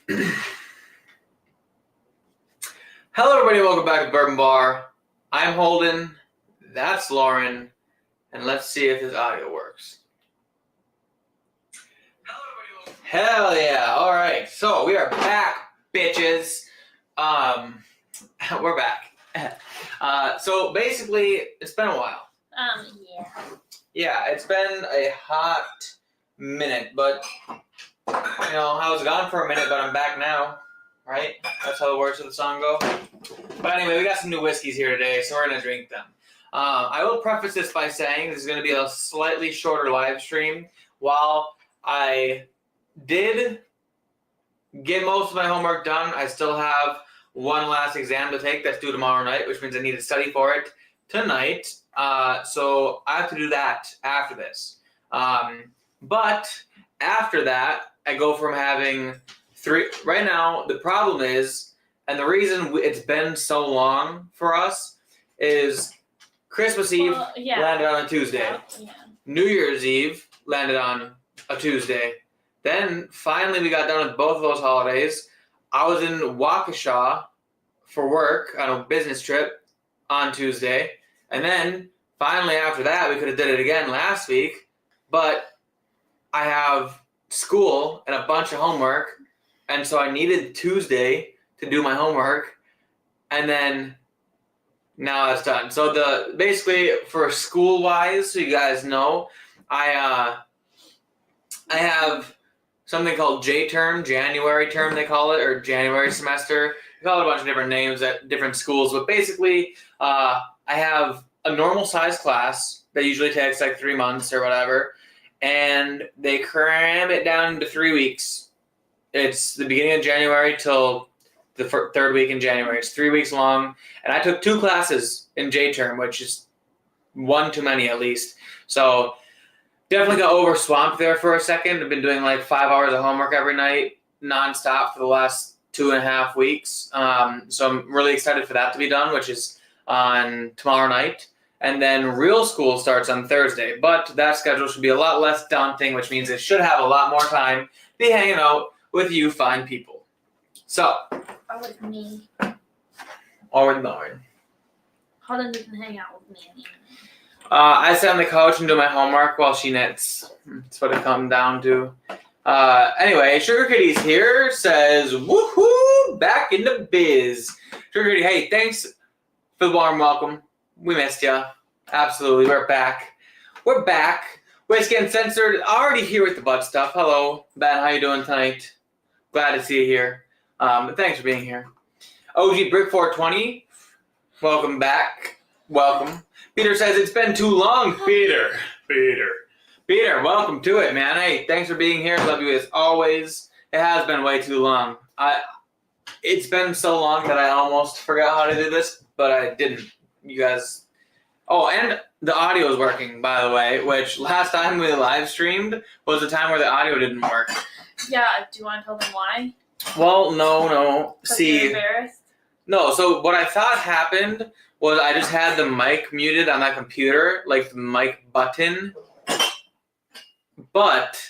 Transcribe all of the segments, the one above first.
Hello, everybody. Welcome back to Bourbon Bar. I'm Holden. That's Lauren. And let's see if this audio works. Hello, everybody. Hell yeah. All right. So we are back, bitches. We're back. So basically, it's been a while. Yeah. Yeah, it's been a hot minute, but I was gone for a minute, but I'm back now. Right? That's how the words of the song go. But anyway, we got some new whiskeys here today, so we're going to drink them. I will preface this by saying this is going to be a slightly shorter live stream. While I did get most of my homework done, I still have one last exam to take that's due tomorrow night, which means I need to study for it tonight. So I have to do that after this. But after that, I go from having three. Right now, the problem is, and the reason it's been so long for us is Christmas Eve landed on a Tuesday. Yeah. New Year's Eve landed on a Tuesday. Then finally we got done with both of those holidays. I was in Waukesha for work on a business trip on Tuesday. And then finally after that, we could have did it again last week. But I have school and a bunch of homework. And so I needed Tuesday to do my homework. And then now it's done. So basically for school wise, so you guys know, I have something called J term, January term they call it, or January semester. They call it a bunch of different names at different schools, but basically I have a normal size class that usually takes like 3 months or whatever, and they cram it down into 3 weeks. It's the beginning of January till the third week in January. It's 3 weeks long, and I took 2 classes in J term, which is one too many at least. So definitely got over swamped there for a second. I've been doing like 5 hours of homework every night, nonstop for the last 2.5 weeks. So I'm really excited for that to be done, which is on tomorrow night. And then real school starts on Thursday, but that schedule should be a lot less daunting, which means it should have a lot more time to be hanging out with you fine people. So. Or with me. Or with Lauren. Holden doesn't hang out with me anymore. I sit on the couch and do my homework while she knits. That's what it comes down to. Anyway, Sugar Kitty's here, says, woohoo, back in the biz. Sugar Kitty, hey, thanks for the warm welcome. We missed ya. Absolutely, we're back. We're back. Whiskey Uncensored, already here with the butt stuff. Hello, Ben, how you doing tonight? Glad to see you here. Thanks for being here. OG Brick 420, welcome back. Welcome. Peter says it's been too long. Peter, welcome to it, man. Hey, thanks for being here. Love you as always. It has been way too long. It's been so long that I almost forgot how to do this, but I didn't. You guys. Oh, and the audio is working, by the way, which last time we live streamed was the time where the audio didn't work. Yeah, do you want to tell them why? Well, no. See. You're embarrassed? No, so what I thought happened was I just had the mic muted on my computer, like the mic button. But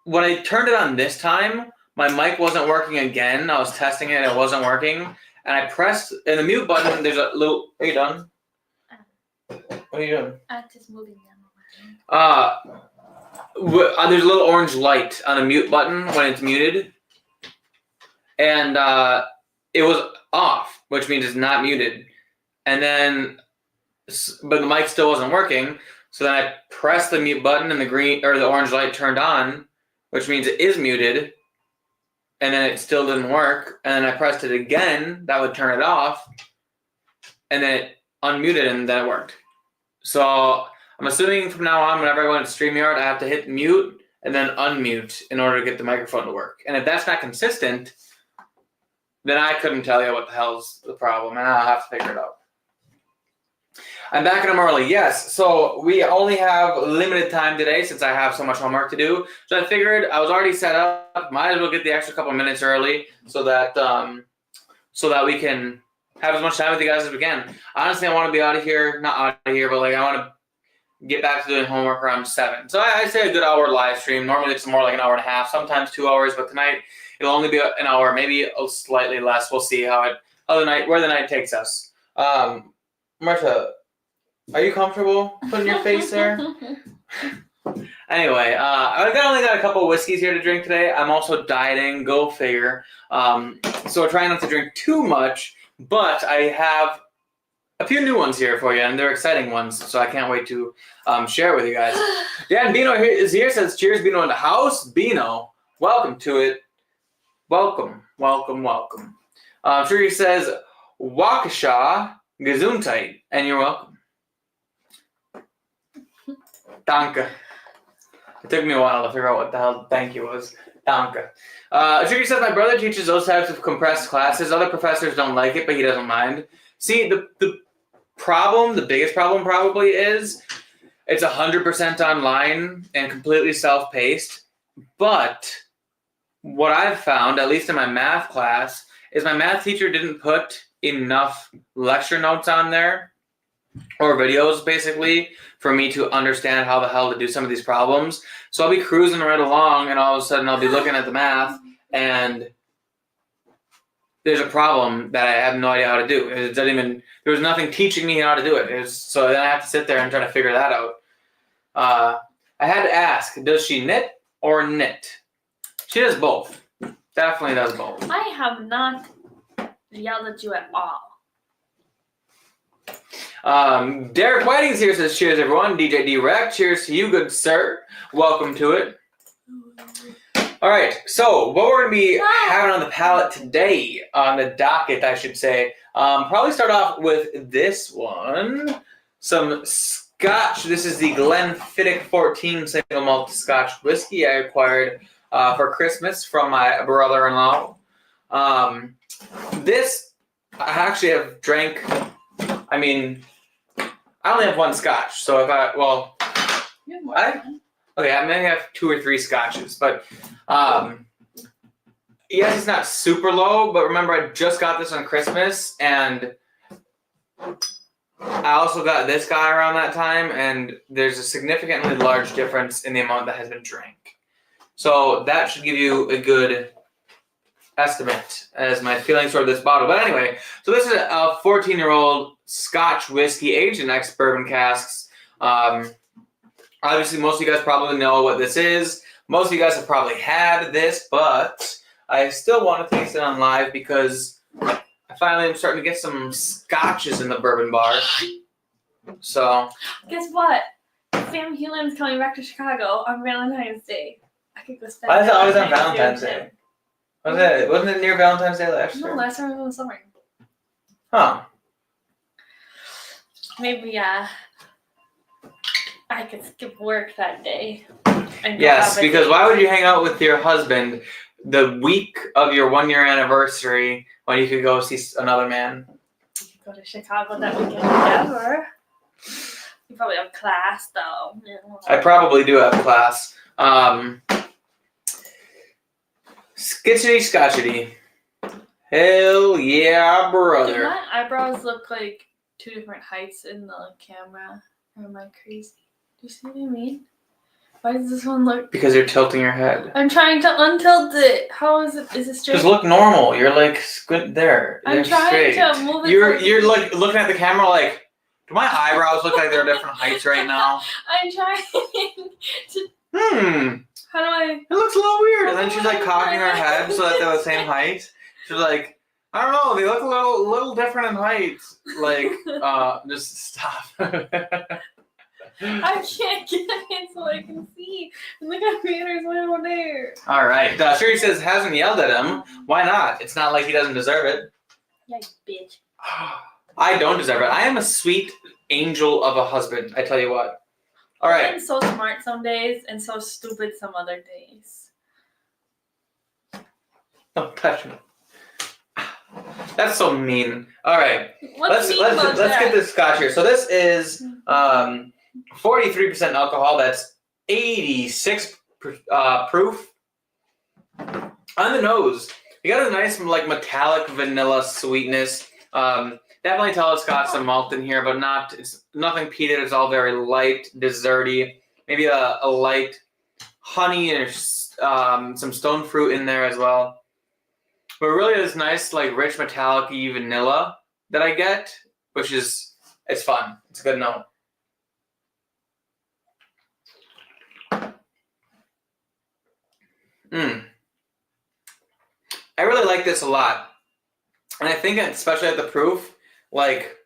when I turned it on this time, my mic wasn't working again. I was testing it and it wasn't working. And I pressed, in the mute button, there's a little, are you done? What are you doing? I'm just moving them around. There's a little orange light on the mute button when it's muted. And it was off, which means it's not muted. And then, but the mic still wasn't working. So then I pressed the mute button and the orange light turned on, which means it is muted. And then it still didn't work. And then I pressed it again, that would turn it off. And then it unmuted and then it worked. So I'm assuming from now on, whenever I go into StreamYard, I have to hit mute and then unmute in order to get the microphone to work. And if that's not consistent, then I couldn't tell you what the hell's the problem, and I'll have to figure it out. I'm back and I'm early, yes. So we only have limited time today since I have so much homework to do. So I figured I was already set up, might as well get the extra couple minutes early so that we can have as much time with you guys as we can. Honestly, I want to be out of here, not out of here, but like I want to get back to doing homework around 7. So I say a good hour live stream. Normally it's more like an hour and a half, sometimes 2 hours, but tonight it'll only be an hour, maybe slightly less. We'll see where the night takes us. Marta, are you comfortable putting your face there? Anyway, only got a couple of whiskeys here to drink today. I'm also dieting, go figure. So we're trying not to drink too much, but I have a few new ones here for you, and they're exciting ones, so I can't wait to share it with you guys. Dan Bino is here, says, cheers, Bino in the house. Bino, welcome to it. Welcome. Shuri says, Waukesha Gesundheit, and you're welcome. Danke. It took me a while to figure out what the hell thank you was. Danke. Shuri says, my brother teaches those types of compressed classes. Other professors don't like it, but he doesn't mind. See, the biggest problem probably is it's 100% online and completely self-paced. But what I've found, at least in my math class, is my math teacher didn't put enough lecture notes on there, or videos basically, for me to understand how the hell to do some of these problems. So I'll be cruising right along, and all of a sudden I'll be looking at the math, and there's a problem that I have no idea how to do. There was nothing teaching me how to do it. So then I have to sit there and try to figure that out. I had to ask, does she knit or knit? She does both. Definitely does both. I have not yelled at you at all. Derek Whiting's here, says, cheers everyone. DJ D-Rec, cheers to you, good sir. Welcome to it. All right, so what we're going to be having on the palette today, on the docket, I should say, probably start off with this one. Some Scotch. This is the Glenfiddich 14 single malt Scotch whiskey I acquired for Christmas from my brother-in-law. This, I actually have drank, I only have one Scotch, so okay, I may have 2 or 3 Scotches, but yes, it's not super low, but remember I just got this on Christmas, and I also got this guy around that time, and there's a significantly large difference in the amount that has been drank. So that should give you a good estimate as my feelings toward this bottle. But anyway, so this is a 14-year-old Scotch whiskey aged in ex-bourbon casks. Obviously, most of you guys probably know what this is. Most of you guys have probably had this, but I still want to taste it on live because I finally am starting to get some Scotches in the bourbon bar. So, guess what? Sam Hewlin's coming back to Chicago on Valentine's Day. I could go spend. I thought it was on Valentine's Day. Wasn't it near Valentine's Day last year? No, last time it was in the summer. Huh. Maybe I could skip work that day. Yes, because why would you hang out with your husband the week of your 1-year anniversary when you could go see another man? Go to Chicago that weekend together. You probably have class though. I probably do have class. Skitchity scotchity. Hell yeah, brother. Do my eyebrows look like 2 different heights in the camera? Or am I crazy? Do you see what I mean? Why does this one look... Because you're tilting your head. I'm trying to untilt it. How is it? Is it straight? Just look normal. You're like squint there. I'm trying to move it. You're like looking at the camera like, do my eyebrows look like they're different heights right now? I'm trying to... How do I... It looks a little weird. And then she's like cocking her head so that they're the same height. She's like, I don't know, they look a little different in height. Like, just stop. I can't get it so I can see. Look at me, there's one over there. All right. Sherry says hasn't yelled at him. Why not? It's not like he doesn't deserve it. Yeah, you bitch. I don't deserve it. I am a sweet angel of a husband. I tell you what. All right. I'm so smart some days and so stupid some other days. Don't touch me. That's so mean. All right. Let's get this Scotch here. So this is 43% alcohol. That's 86 proof. On the nose, you got a nice like metallic vanilla sweetness. Definitely tell it's got some malt in here, but it's nothing peated. It's all very light, desserty. Maybe a light honey or some stone fruit in there as well. But really, this nice, like rich, metallic-y vanilla that I get, which is it's fun. It's a good note. I really like this a lot, and I think especially at the proof, like.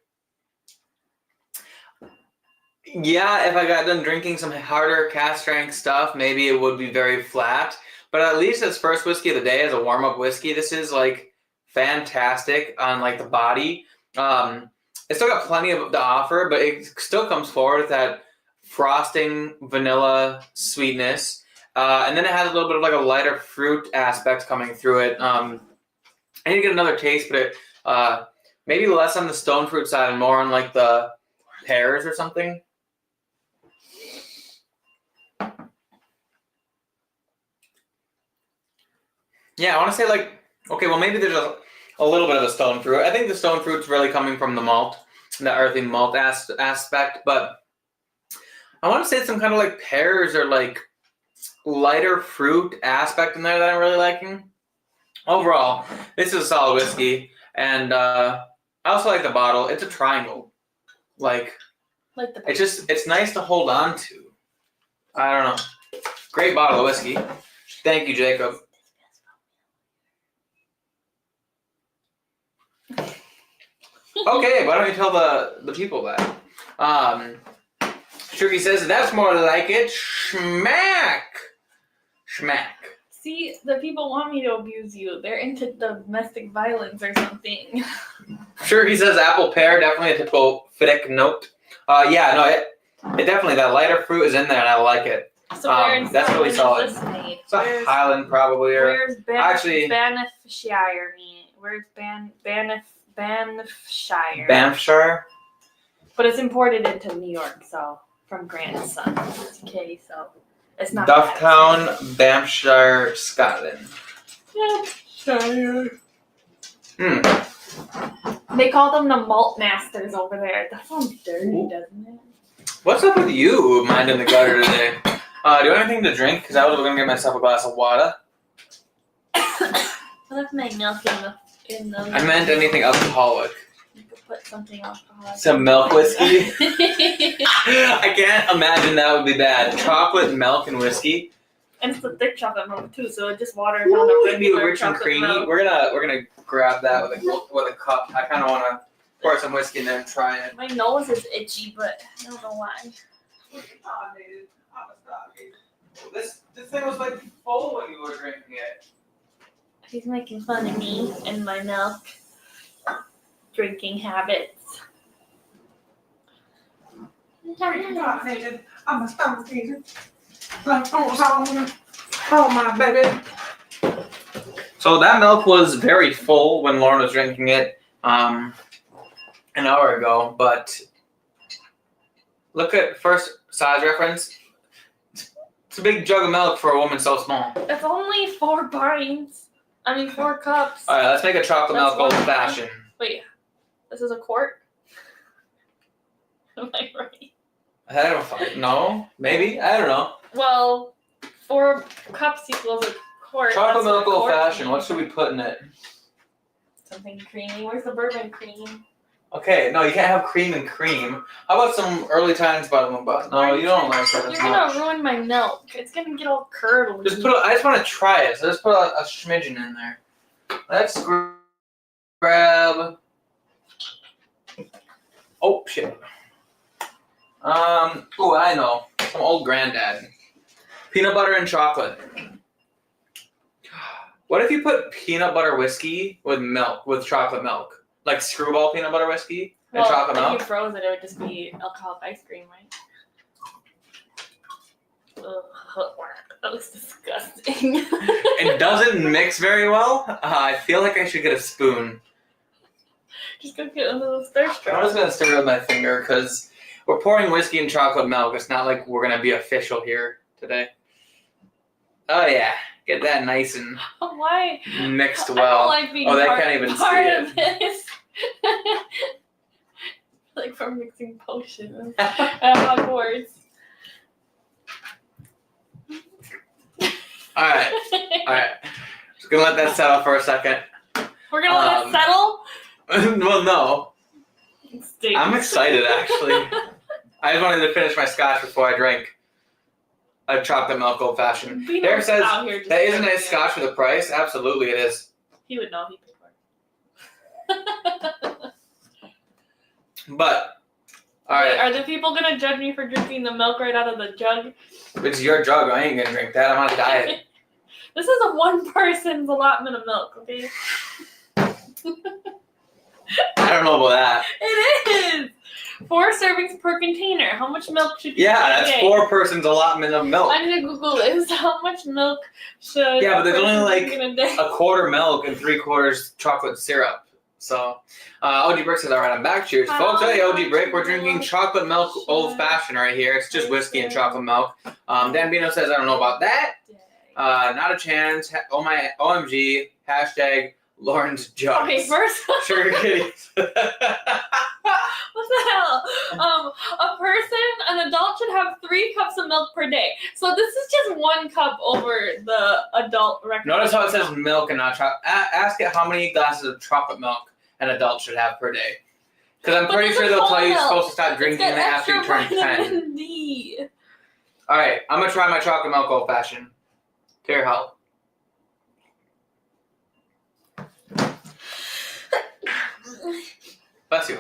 Yeah, if I got done drinking some harder cask strength stuff, maybe it would be very flat. But at least as first whiskey of the day, as a warm-up whiskey, this is like fantastic on like the body. It's still got plenty of to offer, but it still comes forward with that frosting vanilla sweetness. And then it has a little bit of like a lighter fruit aspect coming through it. I need to get another taste, but it maybe less on the stone fruit side and more on like the pears or something. Yeah, I want to say like, okay, well maybe there's a little bit of a stone fruit. I think the stone fruit's really coming from the malt, the earthy malt aspect, but I want to say some kind of like pears or like lighter fruit aspect in there that I'm really liking. Overall, this is a solid whiskey, and I also like the bottle. It's a triangle. Like the it's nice to hold on to. I don't know. Great bottle of whiskey. Thank you, Jacob. Okay, why don't you tell the people that? Shuki says, that's more like it. Schmack. See, the people want me to abuse you. They're into domestic violence or something. Sure, he says apple pear, definitely a typical Fiddick note. Yeah, no, it definitely, that lighter fruit is in there and I like it. So where in that's really solid. Is this made? It's a Highland probably. Or, where's Banffshire mean? Where's Banffshire? Banffshire? But it's imported into New York, so from Grandson. Okay, so it's not Dufftown, Banffshire, Scotland. Banffshire. They call them the malt masters over there. That sounds dirty, doesn't it? What's up with you, mind in the gutter today? Do you have anything to drink? Because I was going to get myself a glass of water. I left my milk in the. I meant anything alcoholic. You could put something alcoholic. Some milk whiskey? I can't imagine that would be bad. Chocolate, milk, and whiskey. And it's the thick chocolate milk too, so it just waters down the regular rich and creamy. Milk. We're gonna grab that with a cup. I kind of want to pour some whiskey in there and try it. My nose is itchy, but I don't know why. This thing was like full when you were drinking it. He's making fun of me and my milk drinking habits. I'm a stomach agent. Oh my baby. So that milk was very full when Lauren was drinking it an hour ago, but look at first size reference. It's a big jug of milk for a woman so small. It's only 4 pints. 4 cups. Alright, let's make a chocolate milk old fashioned. Wait, this is a quart? Am I right? I don't fucking know. Maybe? I don't know. Well, 4 cups equals a quart. Chocolate milk old fashioned. What should we put in it? Something creamy. Where's the bourbon cream? Okay, no, you can't have cream and cream. How about some early times buttermilk? No, you don't like that as much. You're gonna ruin my milk. It's gonna get all curdled. I just want to try it, so just put a smidgen in there. Let's grab. Oh shit. Oh, I know. Some old granddad. Peanut butter and chocolate. What if you put peanut butter whiskey with milk, with chocolate milk? Like screwball peanut butter whiskey and chocolate milk? If you froze it, it would just be alcoholic ice cream, right? Ugh, that looks disgusting. It doesn't mix very well. I feel like I should get a spoon. Just go get one of those stir straws. I'm just going to stir it with my finger because we're pouring whiskey and chocolate milk. It's not like we're going to be official here today. Oh, yeah. Get that nice and Why? mixed well. I don't like being they can't even see it. Of this. Like from mixing potions at Hogwarts. Alright. Just gonna let that settle for a second. We're gonna let it settle? Well, no. Stinks. I'm excited, actually. I just wanted to finish my scotch before I drank a chocolate milk old fashioned. Derek says that isn't a scotch for the price. Absolutely, it is. He would know. He paid for it. But, alright. Are the people gonna judge me for drinking the milk right out of the jug? It's your jug. I ain't gonna drink that. I'm on a diet. This is a one person's allotment of milk, okay? I don't know about that. It is! 4 servings per container. How much milk should you Yeah, drink that's a day? 4 persons allotment of milk. I need to Google this. How much milk should Yeah, but there's only person like drink in a day? a quarter milk and 3/4 chocolate syrup. So, OG Brick says, all right, I'm back. Cheers, folks. Hey, OG Brick, we're drinking chocolate milk old fashioned right here. It's just whiskey and chocolate milk. Dan Bino says, I don't know about that. Not a chance. Oh my, OMG. Hashtag Lauren's jugs. Okay, first. Sugar kitties. What the hell? An adult should have 3 cups of milk per day. So this is just 1 cup over the adult recommended. Notice how it says milk and not chocolate. Ask it how many glasses of chocolate milk an adult should have per day. Because I'm pretty sure they'll tell you you're supposed to stop drinking it after you turn 10. D. Alright, I'm going to try my chocolate milk old fashioned. To your health. Bless you.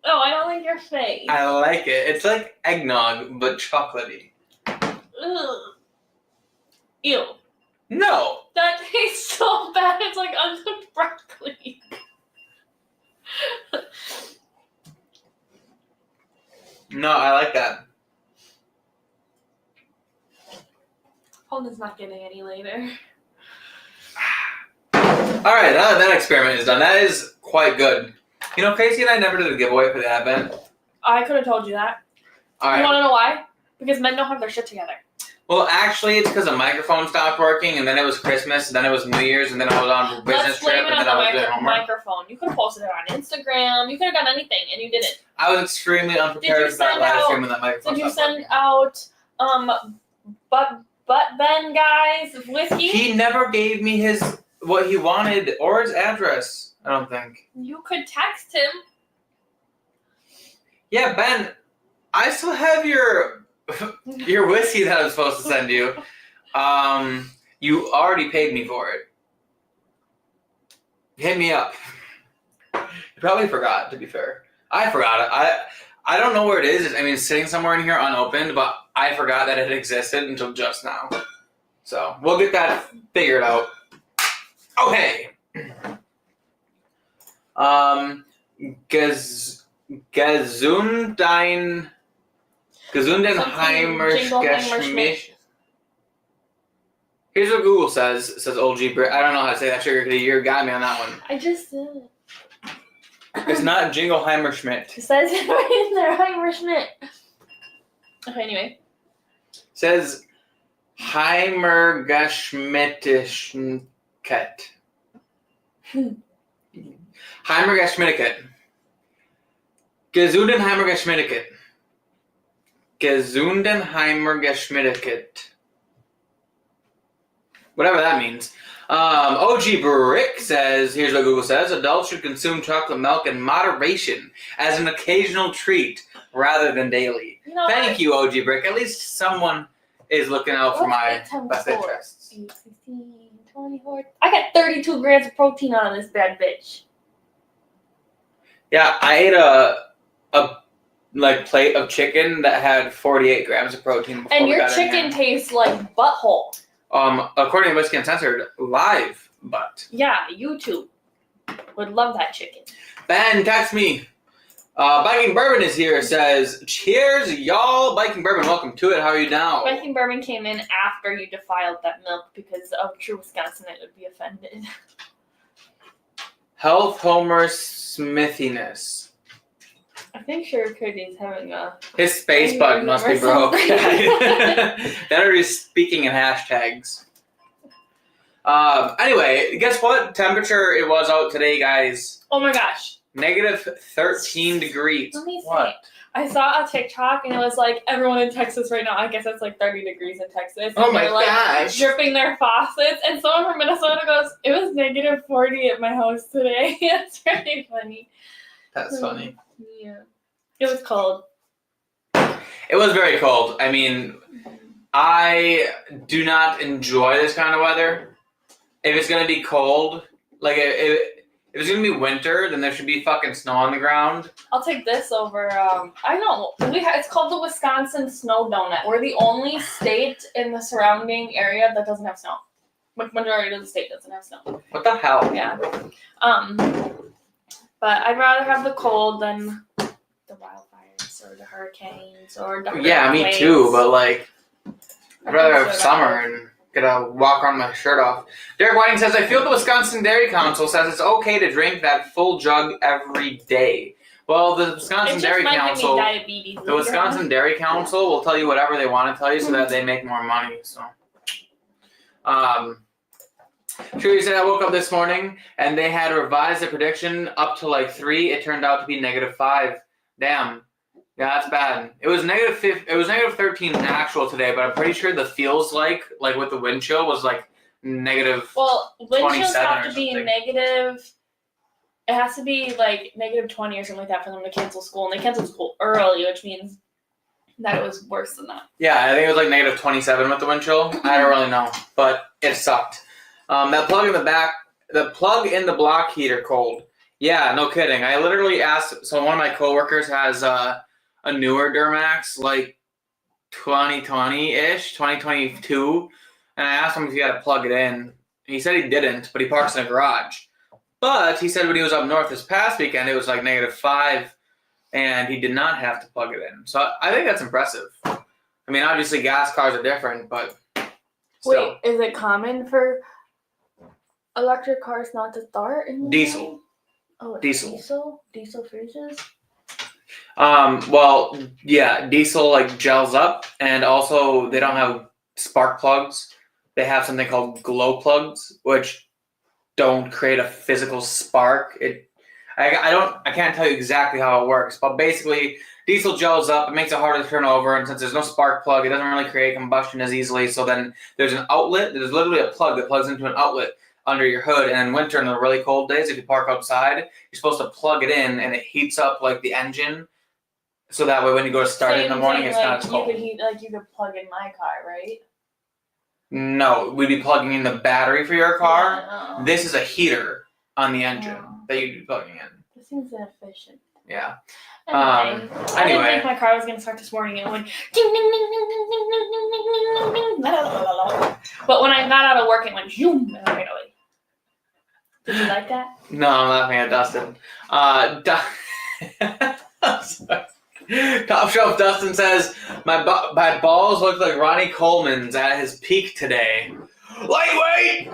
Oh, I don't like your face. I like it. It's like eggnog, but chocolatey. Ugh. Ew. No. That tastes so bad. It's like uncooked broccoli. No, I like that. Phone is not getting any later. Alright, that experiment is done. That is quite good. You know, Casey and I never did a giveaway for the Advent. I could have told you that. Alright. You want to know why? Because men don't have their shit together. Well, actually, it's because the microphone stopped working, and then it was Christmas, and then it was New Year's, and then I was on a business trip, and then I was doing homework. Microphone. You could have posted it on Instagram. You could have done anything, and you didn't. I was extremely unprepared for that live stream when that microphone Did you stopped send out butt Ben guys whiskey? He never gave me what he wanted or his address. I don't think. You could text him. Yeah, Ben, I still have your whiskey that I was supposed to send you. You already paid me for it. Hit me up. You probably forgot, to be fair. I forgot it. I don't know where it is. I mean, it's sitting somewhere in here unopened, but I forgot that it existed until just now. So, we'll get that figured out. Okay. Gesundheimers Geschmisch. Here's what Google says. It says old G Brit. I don't know how to say that, Sugar Kitty. You got me on that one. I just did. It's not Jingleheimer Schmidt. It says it right in there, Heimer Schmidt. Okay, anyway. It says Heimer Geschmidtischkeit. Heimer Geschmidtikeit. Gesundenheimer Geschmidtikeit. Gesundenheimer Geschmidtikeit. Whatever that means. OG Brick says, here's what Google says, adults should consume chocolate milk in moderation as an occasional treat rather than daily. You know Thank you, OG Brick. At least someone is looking out for my best interests. 8, 16, 24. I got 32 grams of protein on this bad bitch. Yeah, I ate a plate of chicken that had 48 grams of protein before and we your got in here. chicken tastes like butthole. According to Whiskey Uncensored, live butt. Yeah, YouTube would love that chicken. Ben, text me. Biking Bourbon is here. Says, cheers, y'all. Biking Bourbon, welcome to it. How are you now? Viking Bourbon came in after you defiled that milk because of true Wisconsinite would be offended. Health Homer Smithiness. I think Sugar Kitty's having a... His space button must be broke. Then are you speaking in hashtags? Anyway, guess what temperature it was out today, guys? Oh my gosh. Negative 13 degrees. Let me see. What? I saw a TikTok and it was like everyone in Texas right now. I guess it's like 30 degrees in Texas. Oh and my they're like gosh. dripping their faucets. And someone from Minnesota goes, "It was negative 40 at my house today." It's really funny. That's funny. Yeah. It was cold. It was very cold. I mean, I do not enjoy this kind of weather. If it's gonna be cold, like if it's gonna be winter, then there should be fucking snow on the ground. I'll take this over. I know it's called the Wisconsin Snow Donut. We're the only state in the surrounding area that doesn't have snow. Like majority of the state doesn't have snow. What the hell? Yeah. But I'd rather have the cold than the wildfires or the hurricanes or the Yeah, me earthquakes. too. But like, I'd rather have So summer and get to walk around with my shirt off. Derek Whiting says, I feel the Wisconsin Dairy Council says it's okay to drink that full jug every day. Well, the Wisconsin Dairy Council, the Wisconsin Dairy Council will tell you whatever they want to tell you so that they make more money. So, sure, you said I woke up this morning and they had revised the prediction up to like 3. It turned out to be -5. Damn. Yeah, that's bad. It was negative 13 actual today, but I'm pretty sure the feels like with the wind chill was like negative. Well, wind chills 27 have or to be something. negative. It has to be like negative 20 or something like that for them to cancel school, and they canceled school early, which means that it was worse than that. Yeah, I think it was like negative 27 with the wind chill. I don't really know, but it sucked. That plug in the back, the plug in the block heater cold. Yeah, no kidding. I literally asked. So one of my coworkers has a newer Duramax, like 2020-ish, 2022, and I asked him if he had to plug it in. He said he didn't, but he parks in a garage. But he said when he was up north this past weekend, it was like -5, and he did not have to plug it in. So I think that's impressive. I mean, obviously gas cars are different, but still. Wait, is it common for electric cars not to start in the Diesel. morning? Oh, it's Diesel. Diesel freezes? Well, yeah, diesel like gels up, and also they don't have spark plugs. They have something called glow plugs, which don't create a physical spark. I can't tell you exactly how it works, but basically diesel gels up. It makes it harder to turn over, and since there's no spark plug, it doesn't really create combustion as easily. So then there's an outlet. There's literally a plug that plugs into an outlet under your hood, and in winter, in the really cold days, if you park outside, you're supposed to plug it in, and it heats up like the engine. So that way, when you go to start it in the morning, it's not as cold. You could plug in my car, right? No, we'd be plugging in the battery for your car. Yeah, no. This is a heater on the engine that you'd be plugging in. This seems inefficient. Yeah. I didn't Anyway. think my car was going to start this morning. It went ding, ding, ding, ding, ding, ding, ding, ding, ding, ding, ding, ding. But when I got out of work, it went zoom right away. Did you like that? No, I'm laughing at Dustin. Top Shelf Dustin says, my balls look like Ronnie Coleman's at his peak today. Lightweight!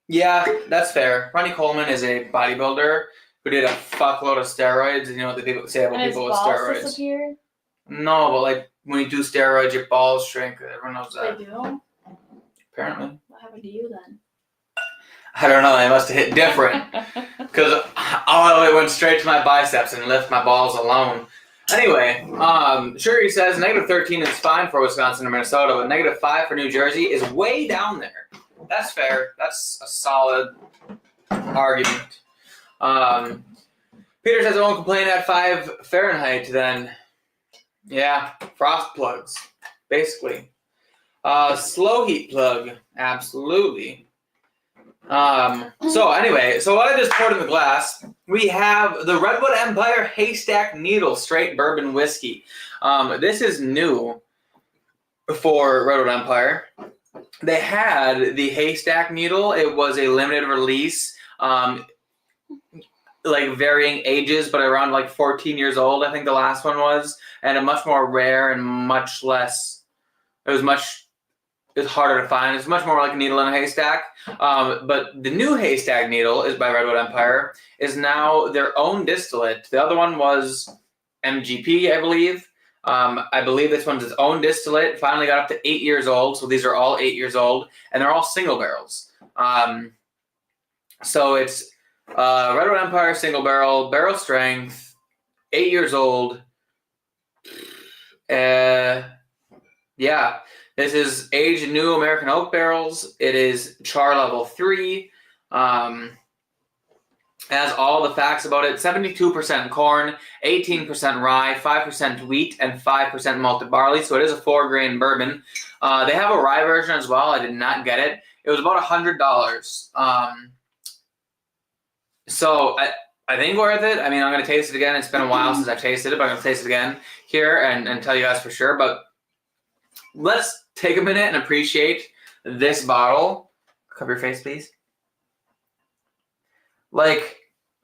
Yeah, that's fair. Ronnie Coleman is a bodybuilder who did a fuckload of steroids. You know what the people say about people with steroids? Disappeared? No, but like when you do steroids, your balls shrink. Everyone knows that. They do? Apparently. What happened to you then? I don't know. They must have hit different. Because all of it went straight to my biceps and left my balls alone. Anyway, Shuri says -13 is fine for Wisconsin and Minnesota, but -5 for New Jersey is way down there. That's fair. That's a solid argument. Peter says I won't complain at 5 Fahrenheit then. Yeah, frost plugs, basically. Slow heat plug, absolutely. So anyway, so what I just poured in the glass, we have the Redwood Empire Haystack Needle Straight Bourbon Whiskey. This is new for Redwood Empire. They had the Haystack Needle. It was a limited release, like varying ages, but around like 14 years old, I think the last one was, and a much more rare and much less, it's harder to find. It's much more like a needle in a haystack. But the new Haystack Needle is by Redwood Empire, is now their own distillate. The other one was MGP, I believe. I believe this one's its own distillate. Finally got up to 8 years old. So these are all 8 years old, and they're all single barrels. So it's Redwood Empire single barrel strength, 8 years old. Yeah, this is aged in new American oak barrels. It is char level 3. Has all the facts about it. 72% corn, 18% rye, 5% wheat, and 5% malted barley. So it is a 4-grain bourbon. They have a rye version as well. I did not get it. It was about $100. So I think worth it. I mean, I'm going to taste it again. It's been a while since I've tasted it, but I'm going to taste it again here and tell you guys for sure. But let's take a minute and appreciate this bottle. Cover your face, please. Like,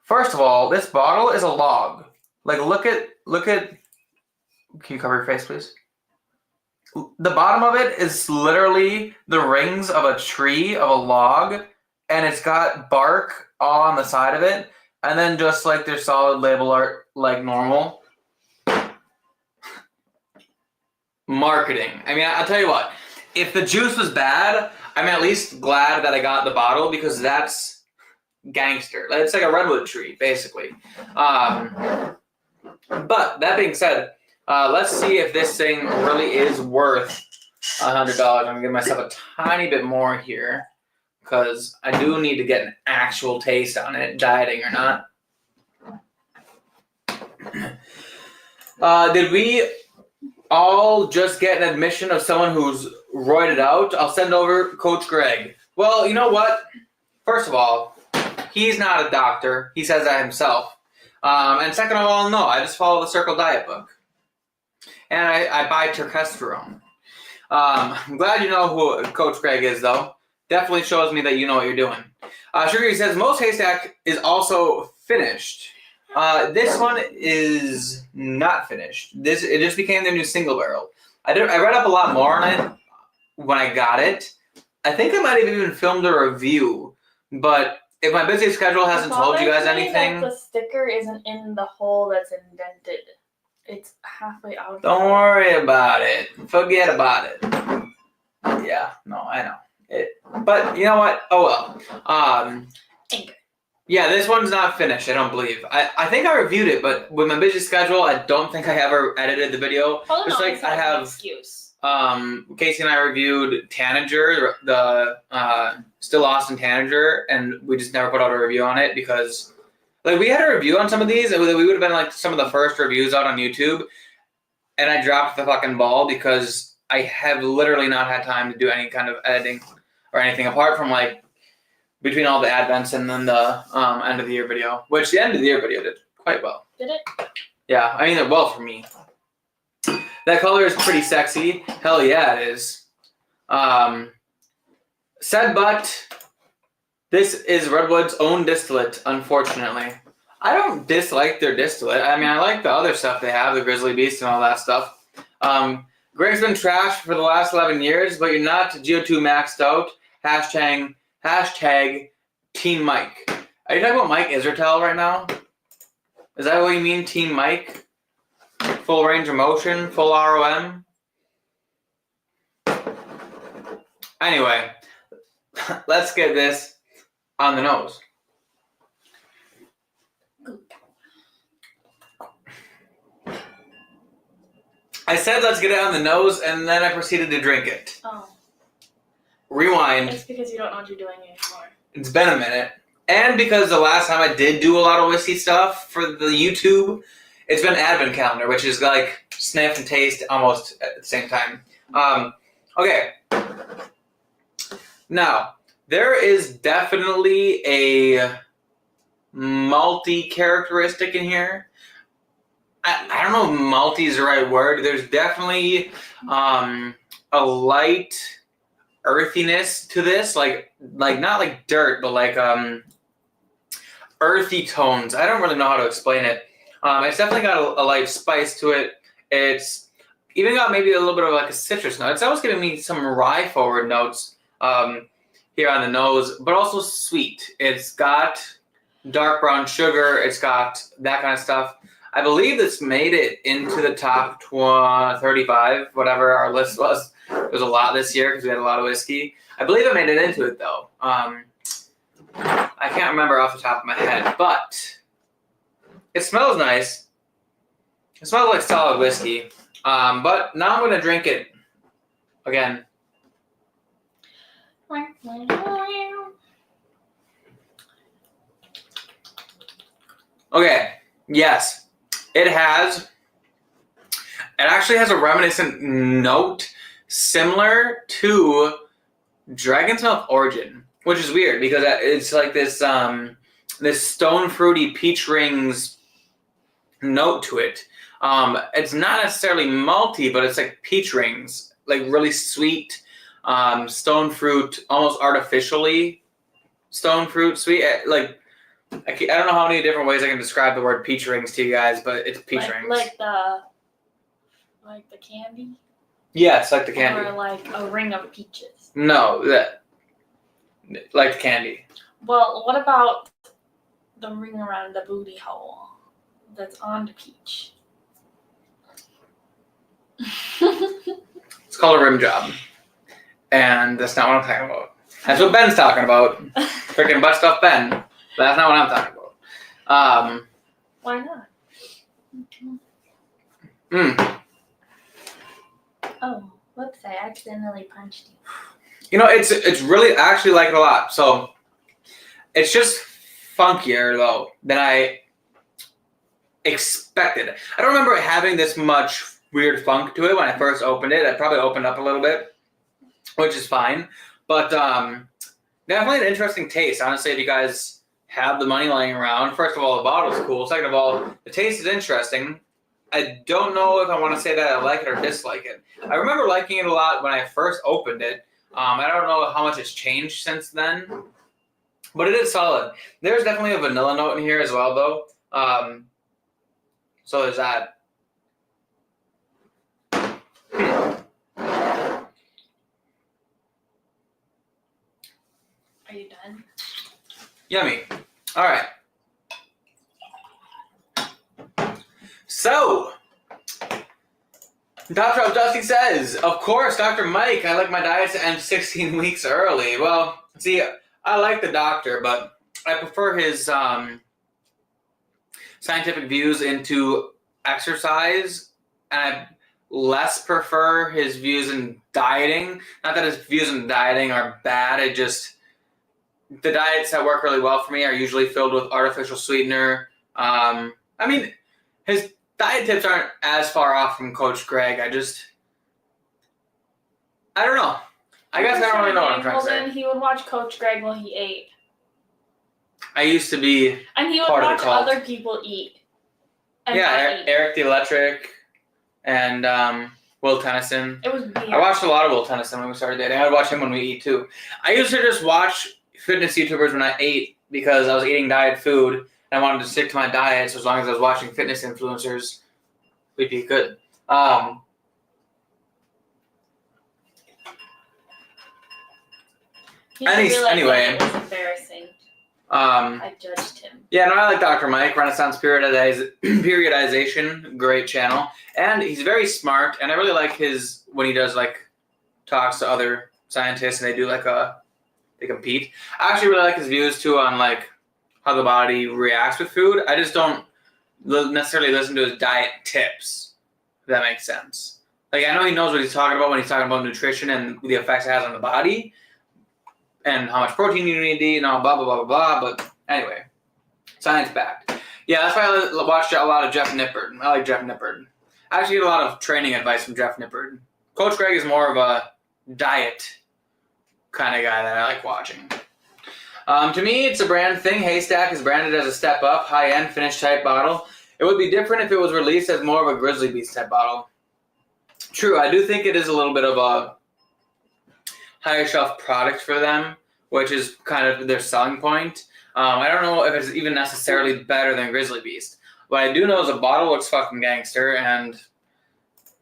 first of all, this bottle is a log. Like, look at. Can you cover your face, please? The bottom of it is literally the rings of a tree, of a log, and it's got bark all on the side of it, and then just like their solid label art, like normal. Marketing. I mean, I'll tell you what. If the juice was bad, I'm at least glad that I got the bottle because that's gangster. It's like a redwood tree, basically. But that being said, let's see if this thing really is worth $100. I'm gonna give myself a tiny bit more here because I do need to get an actual taste on it, dieting or not. Did we all just get an admission of someone who's roided out? I'll send over Coach Greg. Well, you know what? First of all, he's not a doctor. He says that himself. And second of all, no, I just follow the Circle Diet book. And I buy terkesterone. I'm glad you know who Coach Greg is, though. Definitely shows me that you know what you're doing. Sugar says, most haystack is also finished. This one is not finished. It just became their new single barrel. I read up a lot more on it when I got it. I think I might have even filmed a review, but if my busy schedule hasn't told you guys anything, the sticker isn't in the hole that's indented. It's halfway out. Don't worry about it. Forget about it. Yeah, no, I know it. But you know what? Oh well. Yeah, this one's not finished, I don't believe. I think I reviewed it, but with my busy schedule, I don't think I ever edited the video. Just like I have, excuse. Casey and I reviewed Tanager, the Still Austin Tanager, and we just never put out a review on it because, like, we had a review on some of these, and we would have been like some of the first reviews out on YouTube, and I dropped the fucking ball because I have literally not had time to do any kind of editing or anything apart from like between all the advents and then the end of the year video, which the end of the year video did quite well. Did it? Yeah, I mean, well for me. That color is pretty sexy. Hell yeah, it is. Said but, this is Redwood's own distillate, unfortunately. I don't dislike their distillate. I mean, I like the other stuff they have, the Grizzly Beast and all that stuff. Greg's been trashed for the last 11 years, but you're not GO2 maxed out. Hashtag Team Mike. Are you talking about Mike Israetel right now? Is that what you mean, Team Mike? Full range of motion, full ROM? Anyway, let's get this on the nose. I said let's get it on the nose, and then I proceeded to drink it. Oh. Rewind. It's because you don't know what you're doing anymore. It's been a minute. And because the last time I did do a lot of whiskey stuff for the YouTube, it's been Advent Calendar, which is like sniff and taste almost at the same time. Okay. Now, there is definitely a malty characteristic in here. I don't know if malty is the right word. There's definitely a light earthiness to this, like not like dirt, but like earthy tones. I don't really know how to explain it. It's definitely got a light spice to it. It's even got maybe a little bit of like a citrus note. It's almost giving me some rye forward notes here on the nose, but also sweet. It's got dark brown sugar. It's got that kind of stuff. I believe this made it into the top 35, whatever our list was. It was a lot this year because we had a lot of whiskey. I believe it made it into it though. I can't remember off the top of my head, but it smells nice. It smells like solid whiskey. But now I'm gonna drink it again. Okay, yes, it actually has a reminiscent note similar to Dragon's Mouth Origin, which is weird because it's like this stone fruity peach rings note to it. It's not necessarily malty, but it's like peach rings, like really sweet stone fruit, almost artificially stone fruit sweet. Like I don't know how many different ways I can describe the word peach rings to you guys, but it's peach rings. Like the candy? Yeah, it's like the candy. Or like a ring of peaches. No, like the candy. Well, what about the ring around the booty hole that's on the peach? It's called a rim job. And that's not what I'm talking about. That's what Ben's talking about. Freaking butt stuff Ben. But that's not what I'm talking about. Why not? Oh, whoops, I accidentally punched you. You know, it's really, I actually like it a lot. So, it's just funkier, though, than I expected. I don't remember having this much weird funk to it when I first opened it. It probably opened up a little bit, which is fine. But definitely an interesting taste. Honestly, if you guys have the money laying around, first of all, the bottle's cool. Second of all, the taste is interesting. I don't know if I want to say that I like it or dislike it. I remember liking it a lot when I first opened it. I don't know how much it's changed since then, but it is solid. There's definitely a vanilla note in here as well, though. So there's that. Are you done? Yummy. All right. So, Dr. Dusty says, of course, Dr. Mike, I like my diet to end 16 weeks early. Well, see, I like the doctor, but I prefer his scientific views into exercise, and I less prefer his views in dieting. Not that his views in dieting are bad, the diets that work really well for me are usually filled with artificial sweetener. I mean, his diet tips aren't as far off from Coach Greg. I don't know. I guess I don't really know what I'm trying to say. Then he would watch Coach Greg while he ate. I used to be and he would part watch of the cult. Other people eat. Yeah, Eric the Electric and Will Tennyson. It was weird. I watched a lot of Will Tennyson when we started dating. I would watch him when we eat too. I used to just watch fitness YouTubers when I ate because I was eating diet food. I wanted to stick to my diet, so as long as I was watching fitness influencers, we'd be good. Anyway, it was embarrassing. I judged him. Yeah, no, I like Dr. Mike, Renaissance Periodization, great channel. And he's very smart, and I really like when he does, talks to other scientists, and they do, they compete. I actually really like his views, too, on, how the body reacts with food. I just don't necessarily listen to his diet tips, if that makes sense. I know he knows what he's talking about when he's talking about nutrition and the effects it has on the body and how much protein you need to eat and all blah, blah, blah, blah, blah. But anyway, science-backed. Yeah, that's why I watched a lot of Jeff Nippard. I like Jeff Nippard. I actually get a lot of training advice from Jeff Nippard. Coach Greg is more of a diet kind of guy that I like watching. To me, it's a brand thing. Haystack is branded as a step up, high-end, finish type bottle. It would be different if it was released as more of a Grizzly Beast type bottle. True, I do think it is a little bit of a higher shelf product for them, which is kind of their selling point. I don't know if it's even necessarily better than Grizzly Beast. What I do know is the bottle looks fucking gangster, and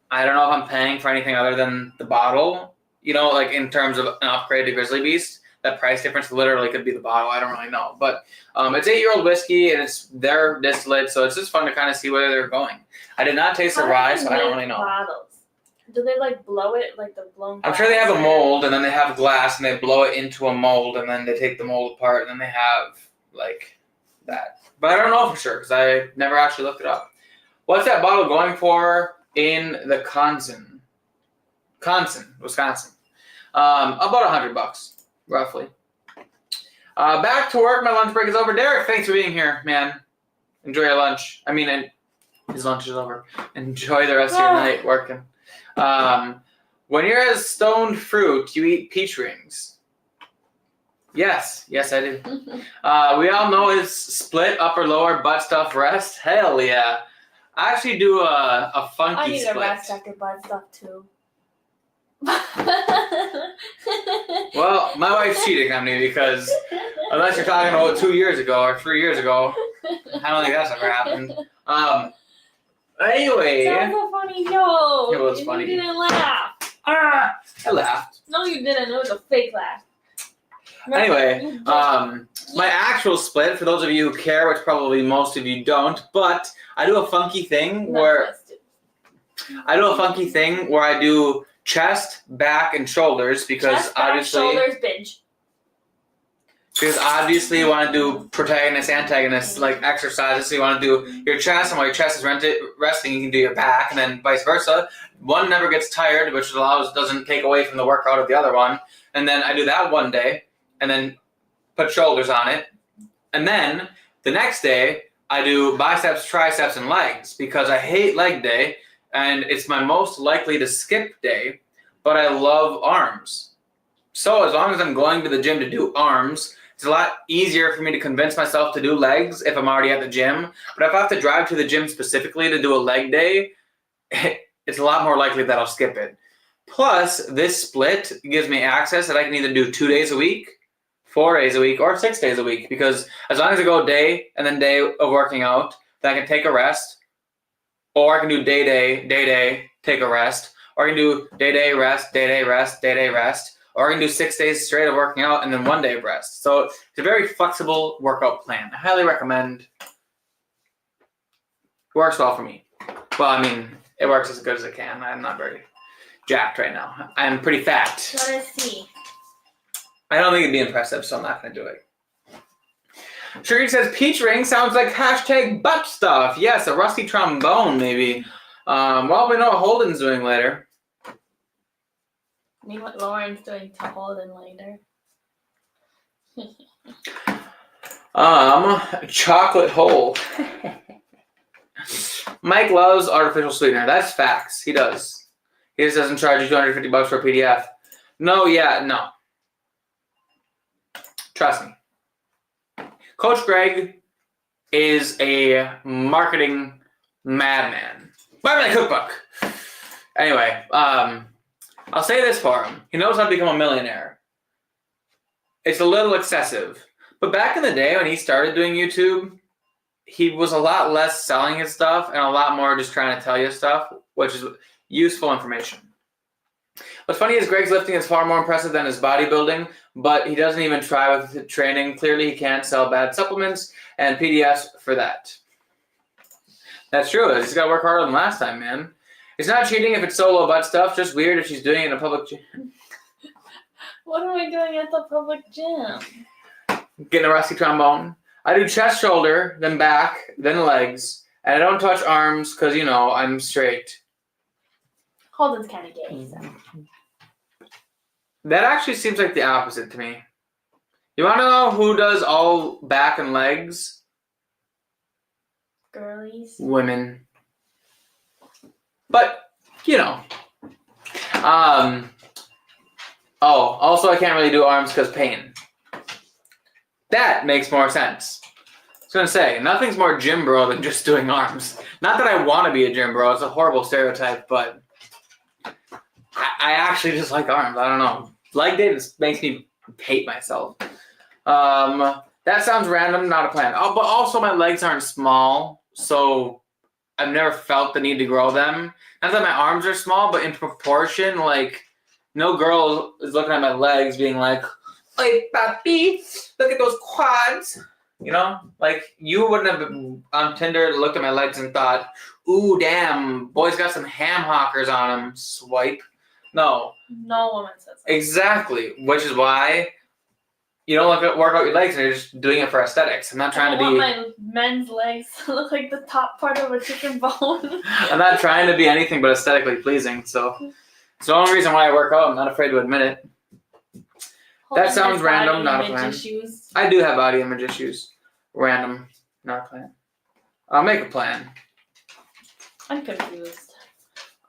I don't know if I'm paying for anything other than the bottle, in terms of an upgrade to Grizzly Beast. that price difference literally could be the bottle. I don't really know. But it's 8-year-old whiskey, and it's their distillate, so it's just fun to kind of see where they're going. I did not taste the rye, so I don't really know. Bottles? Do they like blow it like the blown? I'm sure they have a mold, and then they have glass, and they blow it into a mold, and then they take the mold apart, and then they have like that. But I don't know for sure because I never actually looked it up. What's that bottle going for in the Wisconsin? About $100, roughly. Back to work. My lunch break is over. Derek, thanks for being here, man. Enjoy your lunch. I mean, his lunch is over. Enjoy the rest of your night working. When you're as stoned fruit, you eat peach rings. Yes, I do. We all know his split upper lower butt stuff rest. Hell yeah. I actually do a funky I need split. a rest after butt stuff too. Well, my wife's cheating on me because unless you're talking about 2 years ago or 3 years ago, I don't think that's ever happened. Anyway. That was a funny joke. It was funny. You didn't laugh. I laughed. No, you didn't. It was a fake laugh. Anyway, my actual split, for those of you who care, which probably most of you don't, but I do a funky thing where I do chest, back, and shoulders because obviously shoulders, binge. Because obviously you want to do protagonist, antagonist, like exercises. So you want to do your chest, and while your chest is resting, you can do your back, and then vice versa. One never gets tired, which doesn't take away from the workout of the other one. And then I do that one day, and then put shoulders on it. And then the next day, I do biceps, triceps, and legs because I hate leg day, and it's my most likely to skip day, but I love arms. So as long as I'm going to the gym to do arms, it's a lot easier for me to convince myself to do legs if I'm already at the gym. But if I have to drive to the gym specifically to do a leg day, it's a lot more likely that I'll skip it. Plus, this split gives me access that I can either do 2 days a week, 4 days a week, or 6 days a week. Because as long as I go day and then day of working out, then I can take a rest. Or I can do day, take a rest. Or I can do day, rest, day, rest, day, rest. Or I can do 6 days straight of working out and then 1 day of rest. So it's a very flexible workout plan. I highly recommend. It works well for me. Well, I mean, it works as good as it can. I'm not very jacked right now. I'm pretty fat. Let us see. I don't think it'd be impressive, so I'm not going to do it. Sherry says, peach ring sounds like hashtag butt stuff. Yes, a rusty trombone, maybe. Well, we know what Holden's doing later. I mean, what Lauren's doing to Holden later. Chocolate hole. Mike loves artificial sweetener. That's facts. He does. He just doesn't charge you $250 for a PDF. No. Trust me. Coach Greg is a marketing madman. Buy my cookbook. Anyway, I'll say this for him. He knows how to become a millionaire. It's a little excessive. But back in the day when he started doing YouTube, he was a lot less selling his stuff and a lot more just trying to tell you stuff, which is useful information. What's funny is Greg's lifting is far more impressive than his bodybuilding, but he doesn't even try with the training. Clearly, he can't sell bad supplements and PDFs for that. That's true. He's got to work harder than last time, man. It's not cheating if it's solo butt stuff. Just weird if she's doing it in a public gym. What am I doing at the public gym? Getting a rusty trombone. I do chest, shoulder, then back, then legs. And I don't touch arms because, I'm straight. Holden's kind of gay, so. That actually seems like the opposite to me. You want to know who does all back and legs? Girlies. Women. But, also I can't really do arms because pain. That makes more sense. I was going to say, nothing's more gym bro than just doing arms. Not that I want to be a gym bro. It's a horrible stereotype, but I actually just like arms. I don't know. Leg day just makes me hate myself. That sounds random, not a plan. Oh, but also my legs aren't small, so I've never felt the need to grow them. Not that my arms are small, but in proportion, like, no girl is looking at my legs being like, Hey, papi, look at those quads. You know, like you wouldn't have on Tinder looked at my legs and thought, "Ooh, damn, boy's got some ham hockers on him." Swipe. No. No woman says that. Exactly, which is why you don't work out your legs and you're just doing it for aesthetics. I'm not trying to I be. want my men's legs to look like the top part of a chicken bone. I'm not trying to be anything but aesthetically pleasing. So it's the only reason why I work out. I'm not afraid to admit it. That sounds random, not a plan. Issues. I do have body image issues. Random, not a plan. I'll make a plan. I'm confused.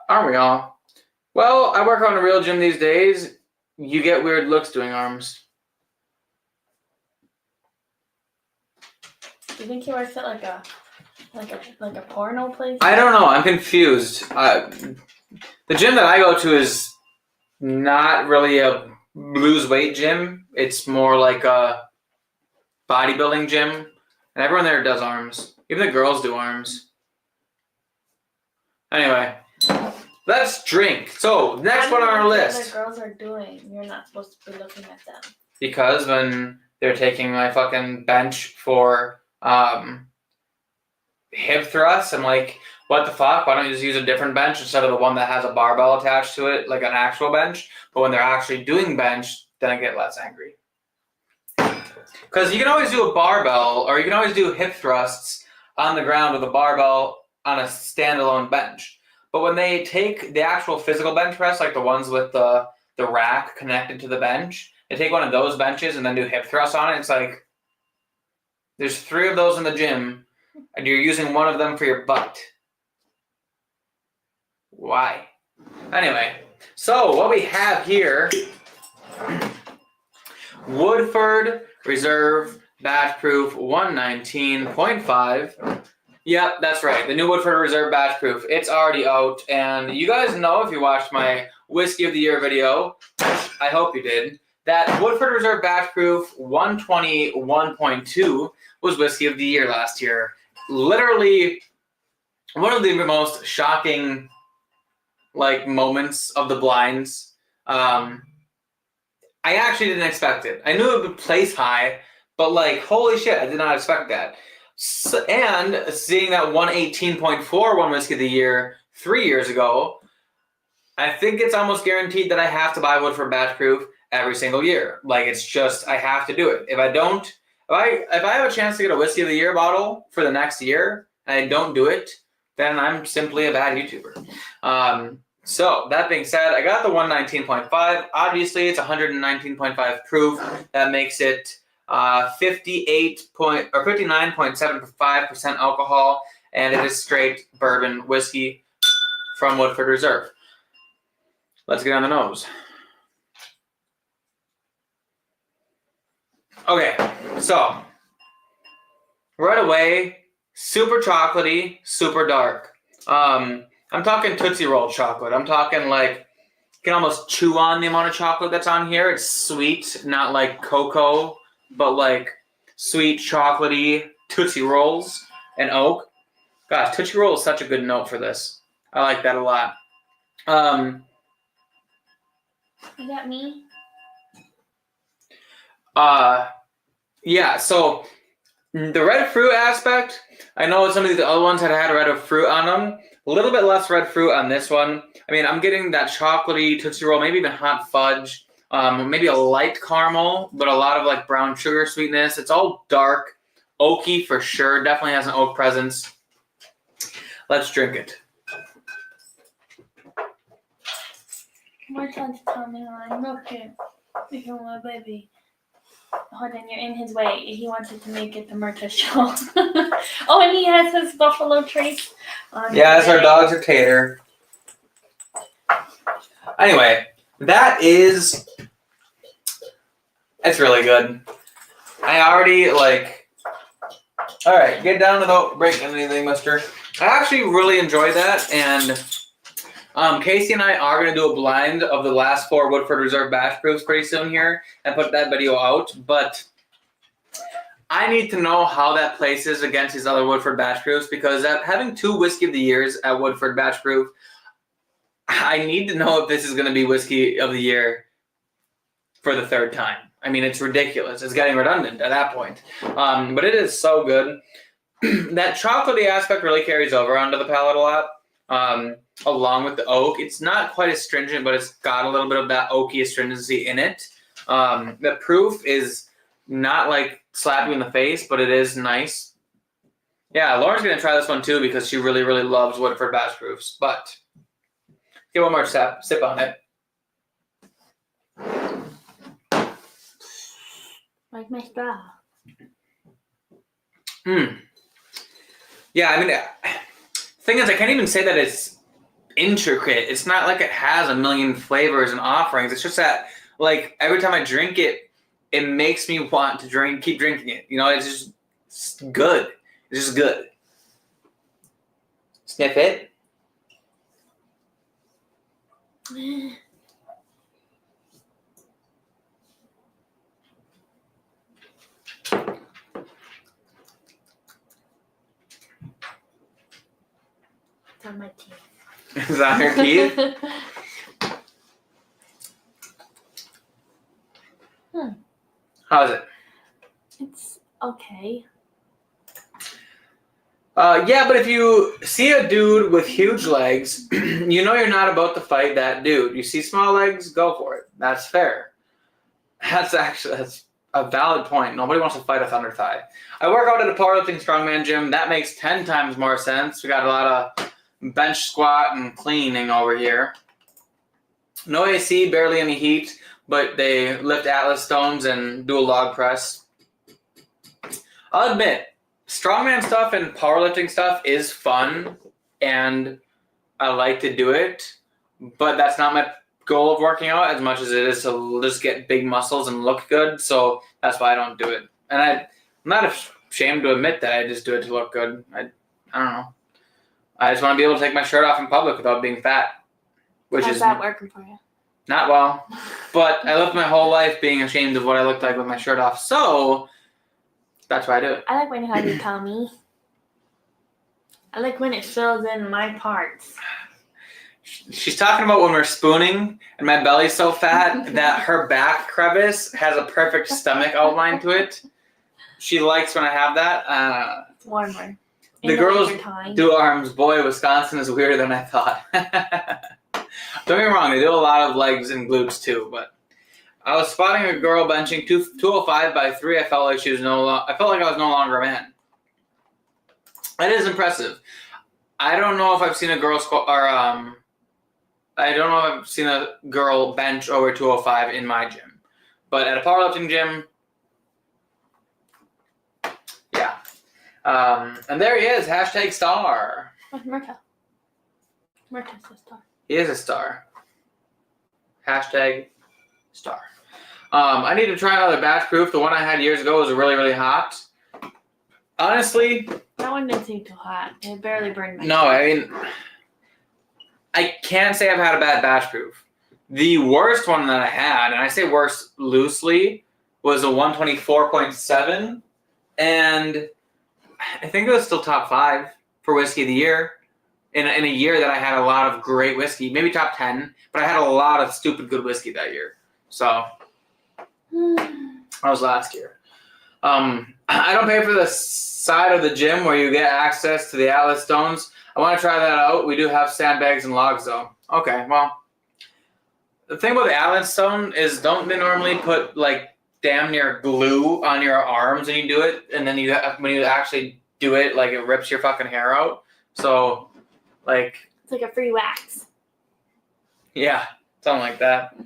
Aren't we all? Well, I work out in a real gym these days. You get weird looks doing arms. Do you think he works at like a porno place? I don't know. I'm confused. The gym that I go to is not really a lose weight gym. It's more like a bodybuilding gym, and everyone there does arms. Even the girls do arms. Anyway, let's drink. So next one on our list. What the girls are doing? You're not supposed to be looking at them. Because when they're taking my fucking bench for hip thrusts, I'm like, what the fuck? Why don't you just use a different bench instead of the one that has a barbell attached to it, like an actual bench? But when they're actually doing bench, then I get less angry. Because you can always do a barbell, or you can always do hip thrusts on the ground with a barbell on a standalone bench. But when they take the actual physical bench press, like the ones with the rack connected to the bench, they take one of those benches and then do hip thrusts on it. It's like, there's 3 of those in the gym, and you're using one of them for your butt. Why? Anyway, so what we have here, Woodford Reserve Batch Proof 119.5. Yep, that's right. The new Woodford Reserve Batch Proof. It's already out, and you guys know if you watched my Whiskey of the Year video, I hope you did, that Woodford Reserve Batch Proof 121.2 was Whiskey of the Year last year. Literally one of the most shocking moments of the blinds. I actually didn't expect it. I knew it would place high, but holy shit, I did not expect that. So, and seeing that 118.4 won Whiskey of the Year 3 years ago, I think it's almost guaranteed that I have to buy Woodford Batch Proof every single year. It's just, I have to do it. If I don't, if I have a chance to get a Whiskey of the Year bottle for the next year and I don't do it, then I'm simply a bad YouTuber. So that being said, I got the 119.5. Obviously, it's 119.5 proof. That makes it 59.75% alcohol, and it is straight bourbon whiskey from Woodford Reserve. Let's get on the nose. Okay, so right away, super chocolatey, super dark. I'm talking Tootsie Roll chocolate. I'm talking you can almost chew on the amount of chocolate that's on here. It's sweet, not like cocoa, but sweet, chocolatey Tootsie Rolls and oak. Gosh, Tootsie Roll is such a good note for this. I like that a lot. Is that me? Yeah, so the red fruit aspect, I know some of the other ones had red fruit on them. A little bit less red fruit on this one. I mean, I'm getting that chocolatey Tootsie Roll, maybe even hot fudge, maybe a light caramel, but a lot of brown sugar sweetness. It's all dark, oaky for sure. Definitely has an oak presence. Let's drink it. My son's coming on. Look at my baby. Hold on, you're in his way. He wanted to make it the Murta show. Oh, and he has his buffalo trace on. Yes, our dogs are tater. Anyway, it's really good. I already alright, get down without breaking anything, mister. I actually really enjoyed that, and Casey and I are going to do a blind of the last 4 Woodford Reserve Batch Proofs pretty soon here and put that video out, but I need to know how that places against these other Woodford Batch Proofs, because having 2 Whiskey of the Years at Woodford Batch Proof, I need to know if this is going to be Whiskey of the Year for the 3rd time. I mean, it's ridiculous. It's getting redundant at that point. But it is so good. That chocolatey aspect really carries over onto the palate a lot, along with the oak. It's not quite as stringent, but it's got a little bit of that oaky astringency in it. The proof is not like slap you in the face, but it is nice. Yeah, Lauren's going to try this one too because she really, really loves Woodford batch proofs. But get one more sip on it. Like my straw. Yeah, I mean, thing is, I can't even say that it's intricate. It's not like it has a million flavors and offerings. It's just that, like, every time I drink it, it makes me want to keep drinking it. You know, it's good. It's just good. Sniff it. It's on my teeth. Is that on your teeth? How is it? It's okay. Yeah, but if you see a dude with huge legs, you know you're not about to fight that dude. You see small legs, go for it. That's fair. That's a valid point. Nobody wants to fight a thunder thigh. I work out at a powerlifting strongman gym. That makes 10 times more sense. We got a lot of bench squat and cleaning over here. No AC, barely any heat, but they lift Atlas stones and do a log press. I'll admit, strongman stuff and powerlifting stuff is fun, and I like to do it, but that's not my goal of working out as much as it is to just get big muscles and look good, so that's why I don't do it. And I'm not ashamed to admit that I just do it to look good. I don't know. I just want to be able to take my shirt off in public without being fat. How's that working for you? Not well, but I lived my whole life being ashamed of what I looked like with my shirt off, so that's why I do it. I like when you have your tummy. I like when it fills in my parts. She's talking about when we're spooning and my belly's so fat that her back crevice has a perfect stomach outline to it. She likes when I have that. It's warmer. The girls do arms. Boy, Wisconsin is weirder than I thought. Don't get me wrong, they do a lot of legs and glutes too, but I was spotting a girl benching 205 by 3. I felt like I was no longer a man. That is impressive. I don't know if I've seen a girl I don't know if I've seen a girl bench over 205 in my gym, but at a powerlifting gym, yeah. And there he is, #star. Oh, Murta. Murta's a star. He is a star. #star. I need to try another batch proof. The one I had years ago was really, really hot. Honestly, that one didn't seem too hot. It barely burned my No, I mean, I can't say I've had a bad batch proof. The worst one that I had, and I say worst loosely, was a 124.7, and I think it was still top 5 for whiskey of the year. In a year that I had a lot of great whiskey, maybe top 10, but I had a lot of stupid good whiskey that year. So, that was last year. I don't pay for the side of the gym where you get access to the Atlas stones. I want to try that out. We do have sandbags and logs, though. Okay, well, the thing about the Atlas stone is don't they normally put, like, damn near glue on your arms when you do it, and then when you actually do it, like, it rips your fucking hair out? So, like... It's like a free wax. Yeah, something like that.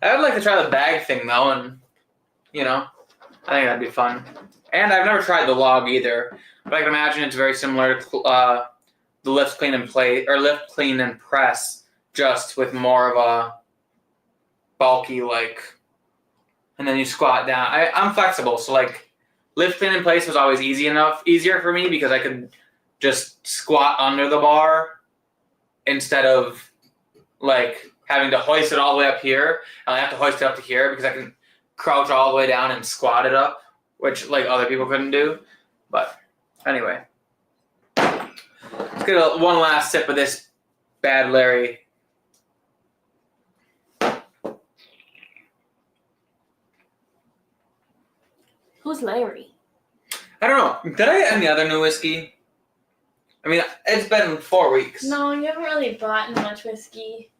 I would like to try the bag thing, though, and, you know, I think that'd be fun. And I've never tried the log either, but I can imagine it's very similar to the lift, clean, and press, just with more of a bulky, like, and then you squat down. I'm flexible, so, like, lift, clean, and place was always easier for me because I could just squat under the bar instead of, like, having to hoist it all the way up here. And I have to hoist it up to here because I can crouch all the way down and squat it up, which, like, other people couldn't do. But anyway, let's get one last sip of this Bad Larry. Who's Larry? I don't know. Did I get any other new whiskey? I mean, it's been 4 weeks. No, you haven't really bought much whiskey.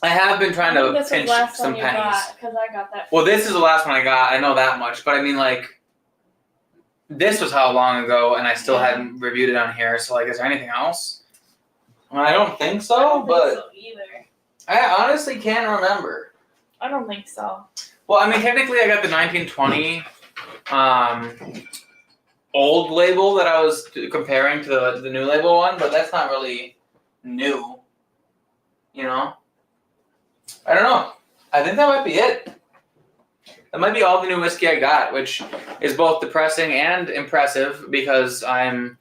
I have been trying to this pinch was last some one you pennies. got, because I got that. Well, this is the last one I got. I know that much. But I mean, like, this was how long ago, and I still hadn't reviewed it on here. So, like, is there anything else? Well, I don't think so, I don't but think so either. I honestly can't remember. I don't think so. Well, I mean, technically, I got the 1920 old label that I was comparing to the new label one, but that's not really new. You know? I don't know. I think that might be it. That might be all the new whiskey I got, which is both depressing and impressive because I'm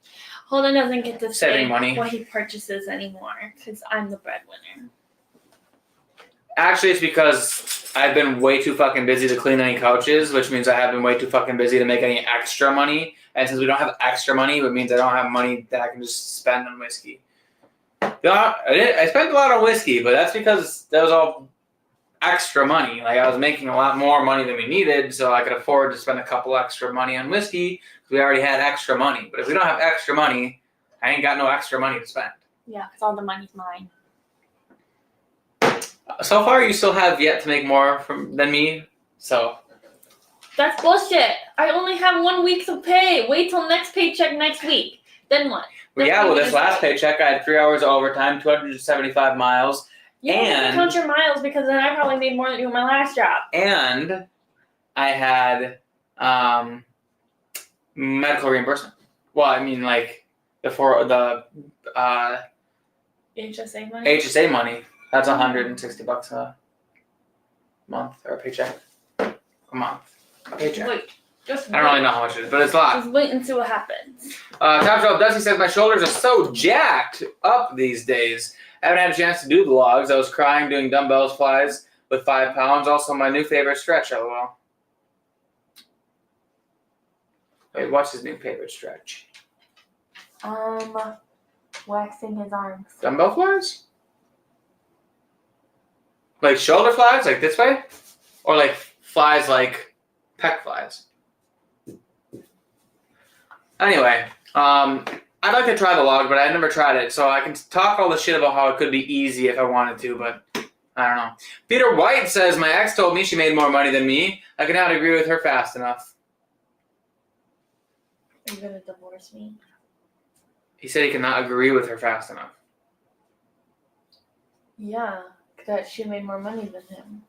Holden doesn't get to saving say money. what he purchases anymore because I'm the breadwinner. Actually, it's because I've been way too fucking busy to clean any couches, which means I have been way too fucking busy to make any extra money. And since we don't have extra money, it means I don't have money that I can just spend on whiskey. I spent a lot on whiskey, but that's because that was all extra money. Like, I was making a lot more money than we needed, so I could afford to spend a couple extra money on whiskey because we already had extra money. But if we don't have extra money, I ain't got no extra money to spend. Yeah, because all the money's mine. So far, you still have yet to make more than me, so. That's bullshit. I only have 1 week of pay. Wait till next paycheck next week. Then what? Well, this last paycheck, I had 3 hours of overtime, 275 miles. You don't have to count your miles because then I probably made more than you in my last job. And I had medical reimbursement. Well, I mean, like, the HSA money? HSA money. That's $160 a month, or a paycheck. A month. A paycheck. Wait. Just I don't really know how much it is, but it's a lot. Just wait and see what happens. Top Shelf Dusty says, my shoulders are so jacked up these days. I haven't had a chance to do the logs. I was crying doing dumbbells flies with 5 pounds. Also, my new favorite stretch, lol. Wait, what's his new favorite stretch? Waxing his arms. Dumbbell flies? Like shoulder flies, like this way? Or like flies like pec flies? Anyway, I'd like to try the log, but I never tried it, so I can talk all the shit about how it could be easy if I wanted to, but I don't know. Peter White says, my ex told me she made more money than me. I cannot agree with her fast enough. Are you gonna divorce me? He said he cannot agree with her fast enough. Yeah, that she made more money than him.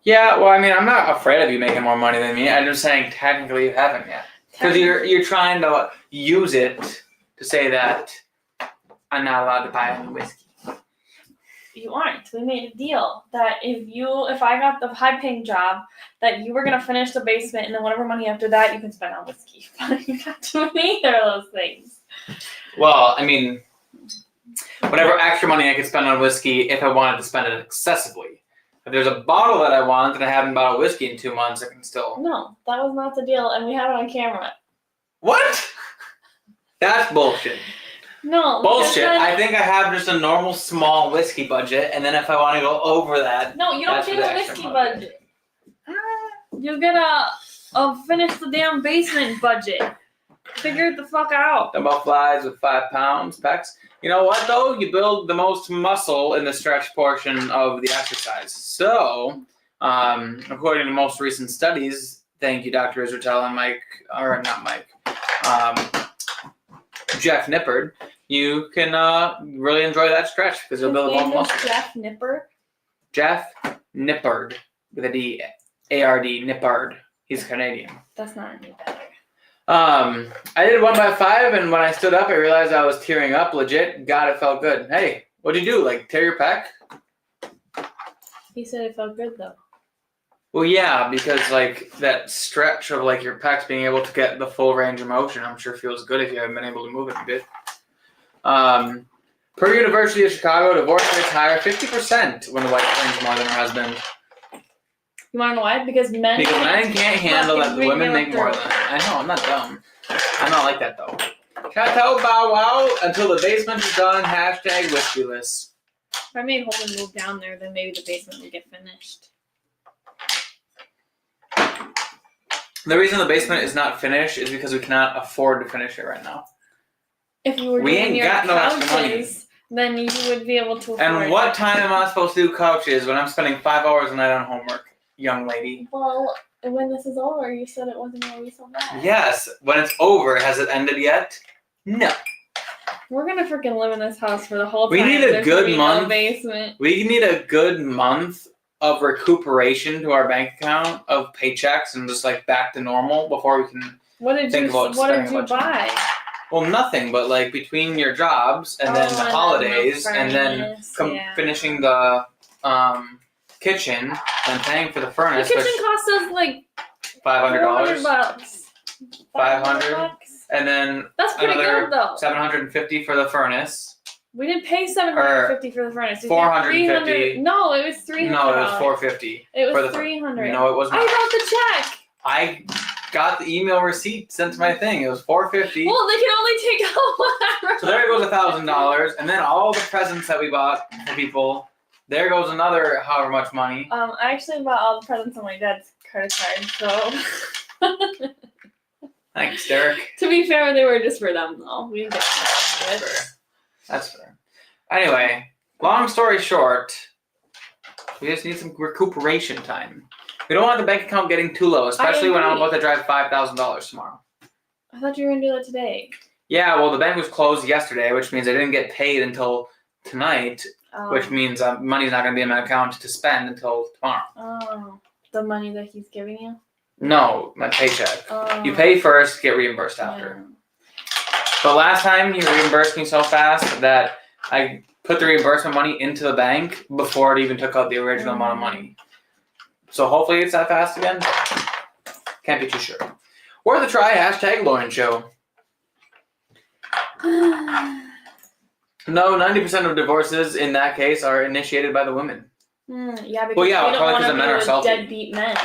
Yeah, well, I mean, I'm not afraid of you making more money than me. I'm just saying technically you haven't yet. Because you're trying to use it to say that I'm not allowed to buy any whiskey. You aren't. We made a deal that if I got the high-paying job, that you were gonna finish the basement, and then whatever money after that you can spend on whiskey. But you got to do either of those things. Well, I mean, whatever extra money I could spend on whiskey if I wanted to spend it excessively. If there's a bottle that I want and I haven't bought a whiskey in 2 months, I can still. No, that was not the deal, and we have it on camera. What? That's bullshit. No. Bullshit. I think I have just a normal small whiskey budget, and then if I want to go over that. No, you don't get a whiskey budget. You get a finish the damn basement budget. Figure it the fuck out. Dumbbell flies with 5 pounds, pecs. You know what, though? You build the most muscle in the stretch portion of the exercise. So, according to most recent studies, thank you, Dr. Israel and Jeff Nippard, you can really enjoy that stretch because you'll build more muscle. Jeff Nipper? Jeff Nippard, with a D, A-R-D, Nippard. He's Canadian. That's not any better. I did 1x5, and when I stood up, I realized I was tearing up. Legit, God, it felt good. Hey, what'd you do? Like tear your pec? He said it felt good though. Well, yeah, because like that stretch of like your pecs being able to get the full range of motion, I'm sure feels good if you haven't been able to move it a bit. Per University of Chicago, divorce rates higher 50% when the wife claims more than her husband. You want to know why? Because men can't handle that the women make more than them. I know, I'm not dumb. I'm not like that, though. Chateau Bow Wow until the basement is done. Hashtag whiskey-less. If I made Holden move down there, then maybe the basement would get finished. The reason the basement is not finished is because we cannot afford to finish it right now. If you were We doing ain't your got no extra money. couches, then you would be able to afford And what time am I supposed to do couches when I'm spending 5 hours a night on homework, young lady? Well, when this is over, you said it wasn't going to be so bad. Yes, when it's over, has it ended yet? No. We're going to freaking live in this house for the whole time. We need a There's good gonna be month. No basement. We need a good month of recuperation to our bank account of paychecks and just like back to normal before we can What did think about you spending a bunch of money. buy? Well, nothing, but like between your jobs and then the holidays and then finishing the kitchen and paying for the furnace. The kitchen cost us like $500. $400. $500. And then that's pretty another good though. $750 for the furnace. We didn't pay $750 for the furnace. $450. No, it was $300. No, it was $450. It was $300. No, it wasn't. I wrote the check. I got the email receipt sent to my thing. It was $450. Well, they can only take out whatever. So there goes $1,000, and then all the presents that we bought for people. There goes another however much money. I actually bought all the presents on my dad's credit card, so. Thanks, Derek. To be fair, they were just for them, though. We didn't get That's fair. Anyway, long story short, we just need some recuperation time. We don't want the bank account getting too low, especially when I'm about to drive $5,000 tomorrow. I thought you were going to do that today. Yeah, well, the bank was closed yesterday, which means I didn't get paid until tonight, which means money's not going to be in my account to spend until tomorrow. Oh, the money that he's giving you? No, my paycheck. Oh. You pay first, get reimbursed after. Yeah. But last time, he reimbursed me so fast that I put the reimbursement money into the bank before it even took out the original amount of money. So hopefully it's that fast again. Can't be too sure. Worth a try, #Lauren Show. No, 90% of divorces in that case are initiated by the women. Yeah, because well, yeah, we don't probably want to men are be salty. Deadbeat men.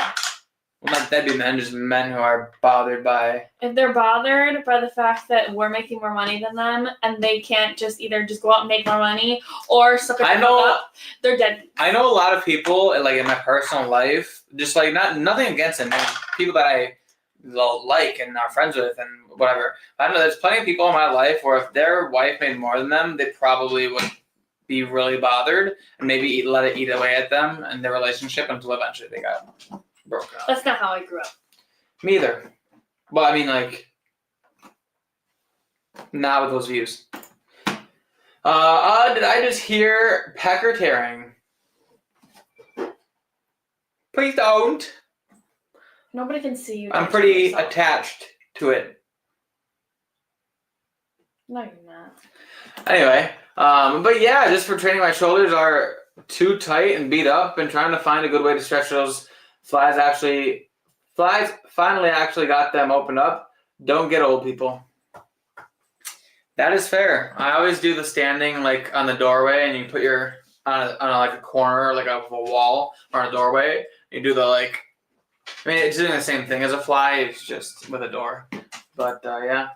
Well, not deadbeat men, just men who are bothered by... If they're bothered by the fact that we're making more money than them, and they can't just either just go out and make more money, or suck it up, they're dead. I know a lot of people, like in my personal life, just like nothing against them, people that I like and are friends with and whatever. I know there's plenty of people in my life where if their wife made more than them, they probably would be really bothered and maybe let it eat away at them and their relationship until eventually they got broken up. That's not how I grew up. Me either. Well, I mean, like, not with those views. Did I just hear pecker tearing? Please don't. Nobody can see you. I'm pretty attached to it. No, you're not. Anyway, but yeah, just for training, my shoulders are too tight and beat up and trying to find a good way to stretch those. Flies finally actually got them opened up. Don't get old, people. That is fair. I always do the standing like on the doorway, and you put your on like a corner, like of a wall or a doorway. You do the like. I mean, it's doing the same thing as a fly. It's just with a door. But yeah,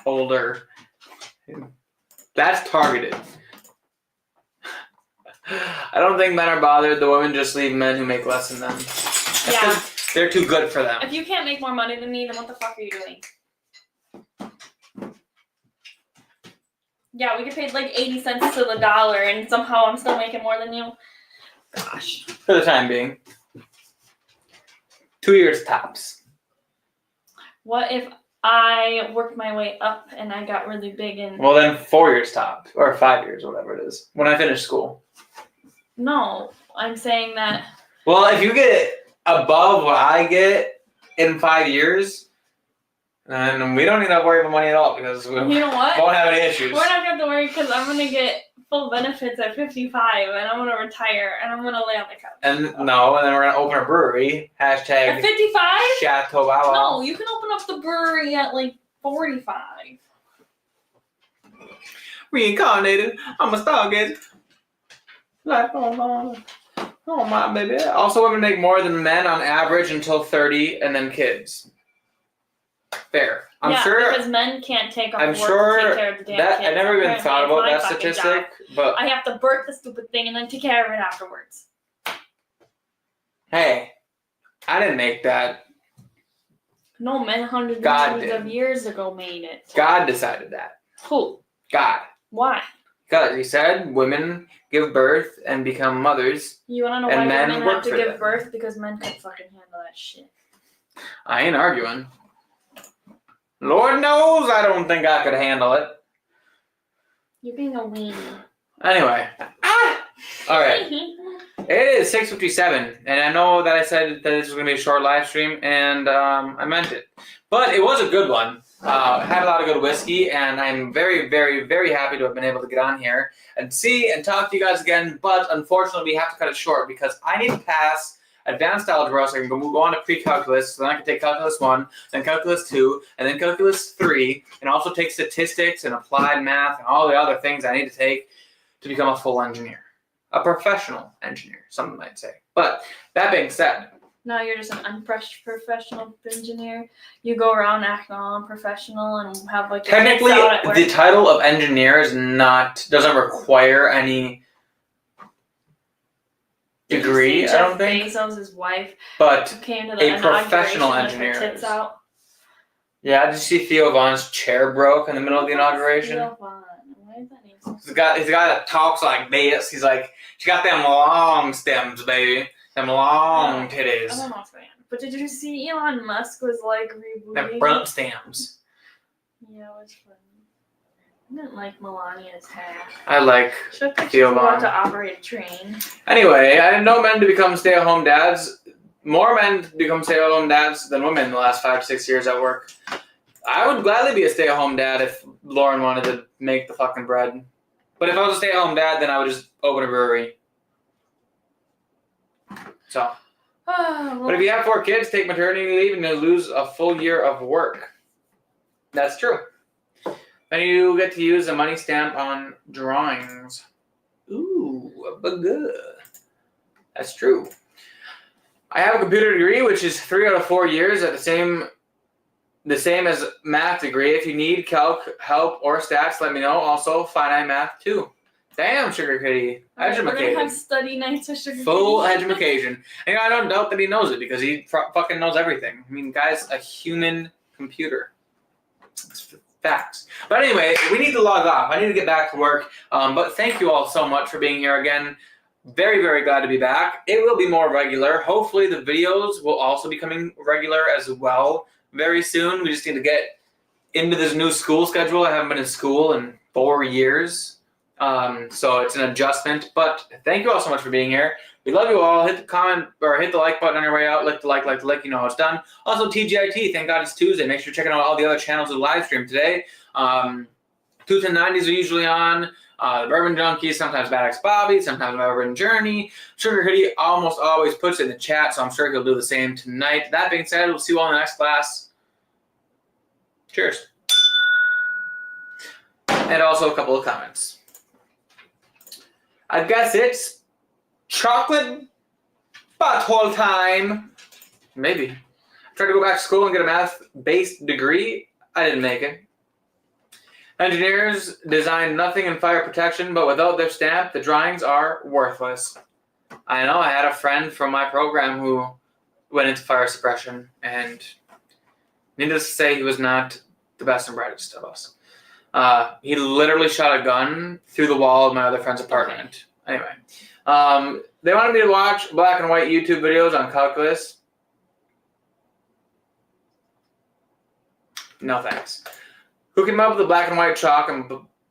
older. That's targeted. I don't think men are bothered. The women just leave men who make less than them. Yeah. They're too good for them. If you can't make more money than me, then what the fuck are you doing? Yeah, we get paid like 80 cents to the dollar, and somehow I'm still making more than you. Gosh. For the time being. 2 years tops. What if I worked my way up and I got really big and... Well, then 4 years tops. Or 5 years, whatever it is. When I finish school. No, I'm saying that... Well, if you get above what I get in 5 years, then we don't need to worry about money at all because we you know what? won't have any issues. We're not going to have to worry because I'm going to get full benefits at 55 and I'm going to retire and I'm going to lay on the couch. And then we're going to open a brewery. # At 55? Chateau Wow. No, you can open up the brewery at like 45. Reincarnated. I'm a stargazer. Oh my baby. Also, women make more than men on average until 30 and then kids. Fair. I'm sure. Because men can't take off I'm work sure to take care of the damn that kids. I never even Apparently, thought about it's my that fucking statistic, job. but I have to birth the stupid thing and then take care of it afterwards. hey, I didn't make that. No, men hundreds and God hundreds did. of years ago made it. God decided that. Who? God. Why? Because he said women give birth and become mothers. You wanna know And why men women work have to for give them. birth? Because men can fucking handle that shit. I ain't arguing. Lord knows I don't think I could handle it. You're being a weenie. Anyway. All right. It is 6:57, and I know that I said that this was going to be a short live stream, and I meant it. But it was a good one. Had a lot of good whiskey, and I'm very, very, very happy to have been able to get on here and see and talk to you guys again. But unfortunately, we have to cut it short because I need to pass advanced algebra so I can go on to pre-calculus, so then I can take calculus 1, then calculus 2, and then calculus 3, and also take statistics and applied math and all the other things I need to take to become a full engineer. A professional engineer, some might say. But that being said, No, you're just an unprofessional engineer. You go around acting all unprofessional and have like your technically, tits out at work. the title of engineer is doesn't require any degree. I don't think. Bezos' wife But came to the a professional inauguration with her engineer tits is. out. Yeah, did you see Theo Vaughn's chair broke in the middle of the inauguration? Theo Vaughn. Why is that name so He's got that talks like this. He's like, she got them long stems, baby. Them long titties. I'm not fan. But did you see Elon Musk was like Them rebooting? front stems. Yeah, it was funny. I didn't like Melania's hair. I like She looked like she Theo was about Vaughn. to operate a train. Anyway, I didn't know men to become stay-at-home dads. More men become stay-at-home dads than women in the last 5 to 6 years at work. I would gladly be a stay-at-home dad if Lauren wanted to make the fucking bread. But if I was a stay-at-home dad, then I would just open a brewery. So. But if you have 4 kids, take maternity leave and you'll lose a full year of work. That's true. Then you get to use a money stamp on drawings. Ooh, but good. That's true. I have a computer degree, which is 3 out of 4 years at the same as math degree. If you need calc help or stats, let me know. Also, finite math too. Damn, Sugar Kitty. We're gonna Edumacation. have study nights with Sugar Full Kitty. edumacation. And I don't doubt that he knows it because he fucking knows everything. I mean, guy's a human computer. It's facts. But anyway, we need to log off. I need to get back to work. But thank you all so much for being here again. Very, very glad to be back. It will be more regular. Hopefully the videos will also be coming regular as well very soon. We just need to get into this new school schedule. I haven't been in school in 4 years. So it's an adjustment. But thank you all so much for being here. We love you all. Hit the comment or hit the like button on your way out. Lick the like, you know how it's done. Also, TGIT, thank God it's Tuesday. Make sure you're checking out all the other channels of the live stream today. 21090s are usually on. The Bourbon Junkies, sometimes Bad Ex Bobby, sometimes Bourbon Journey. Sugar Kitty almost always puts it in the chat, so I'm sure he'll do the same tonight. That being said, we'll see you all in the next class. Cheers. And also a couple of comments. I guess it's chocolate butthole time. Maybe. I tried to go back to school and get a math-based degree. I didn't make it. Engineers design nothing in fire protection, but without their stamp, the drawings are worthless. I know. I had a friend from my program who went into fire suppression, and needless to say, he was not the best and brightest of us. He literally shot a gun through the wall of my other friend's apartment. Anyway, they wanted me to watch black and white YouTube videos on calculus. No thanks. Who came up with the black and white chalk and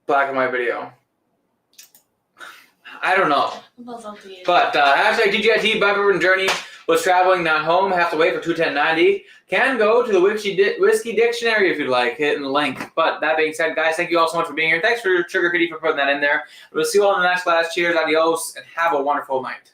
black and white video? I don't know. But hashtag TGIT Bourbon Journey was traveling, not home. Have to wait for 21090. Can go to the Whiskey Dictionary if you'd like. Hitting the link. But that being said, guys, thank you all so much for being here. Thanks for Sugar Kitty for putting that in there. We'll see you all in the next class. Cheers, adios, and have a wonderful night.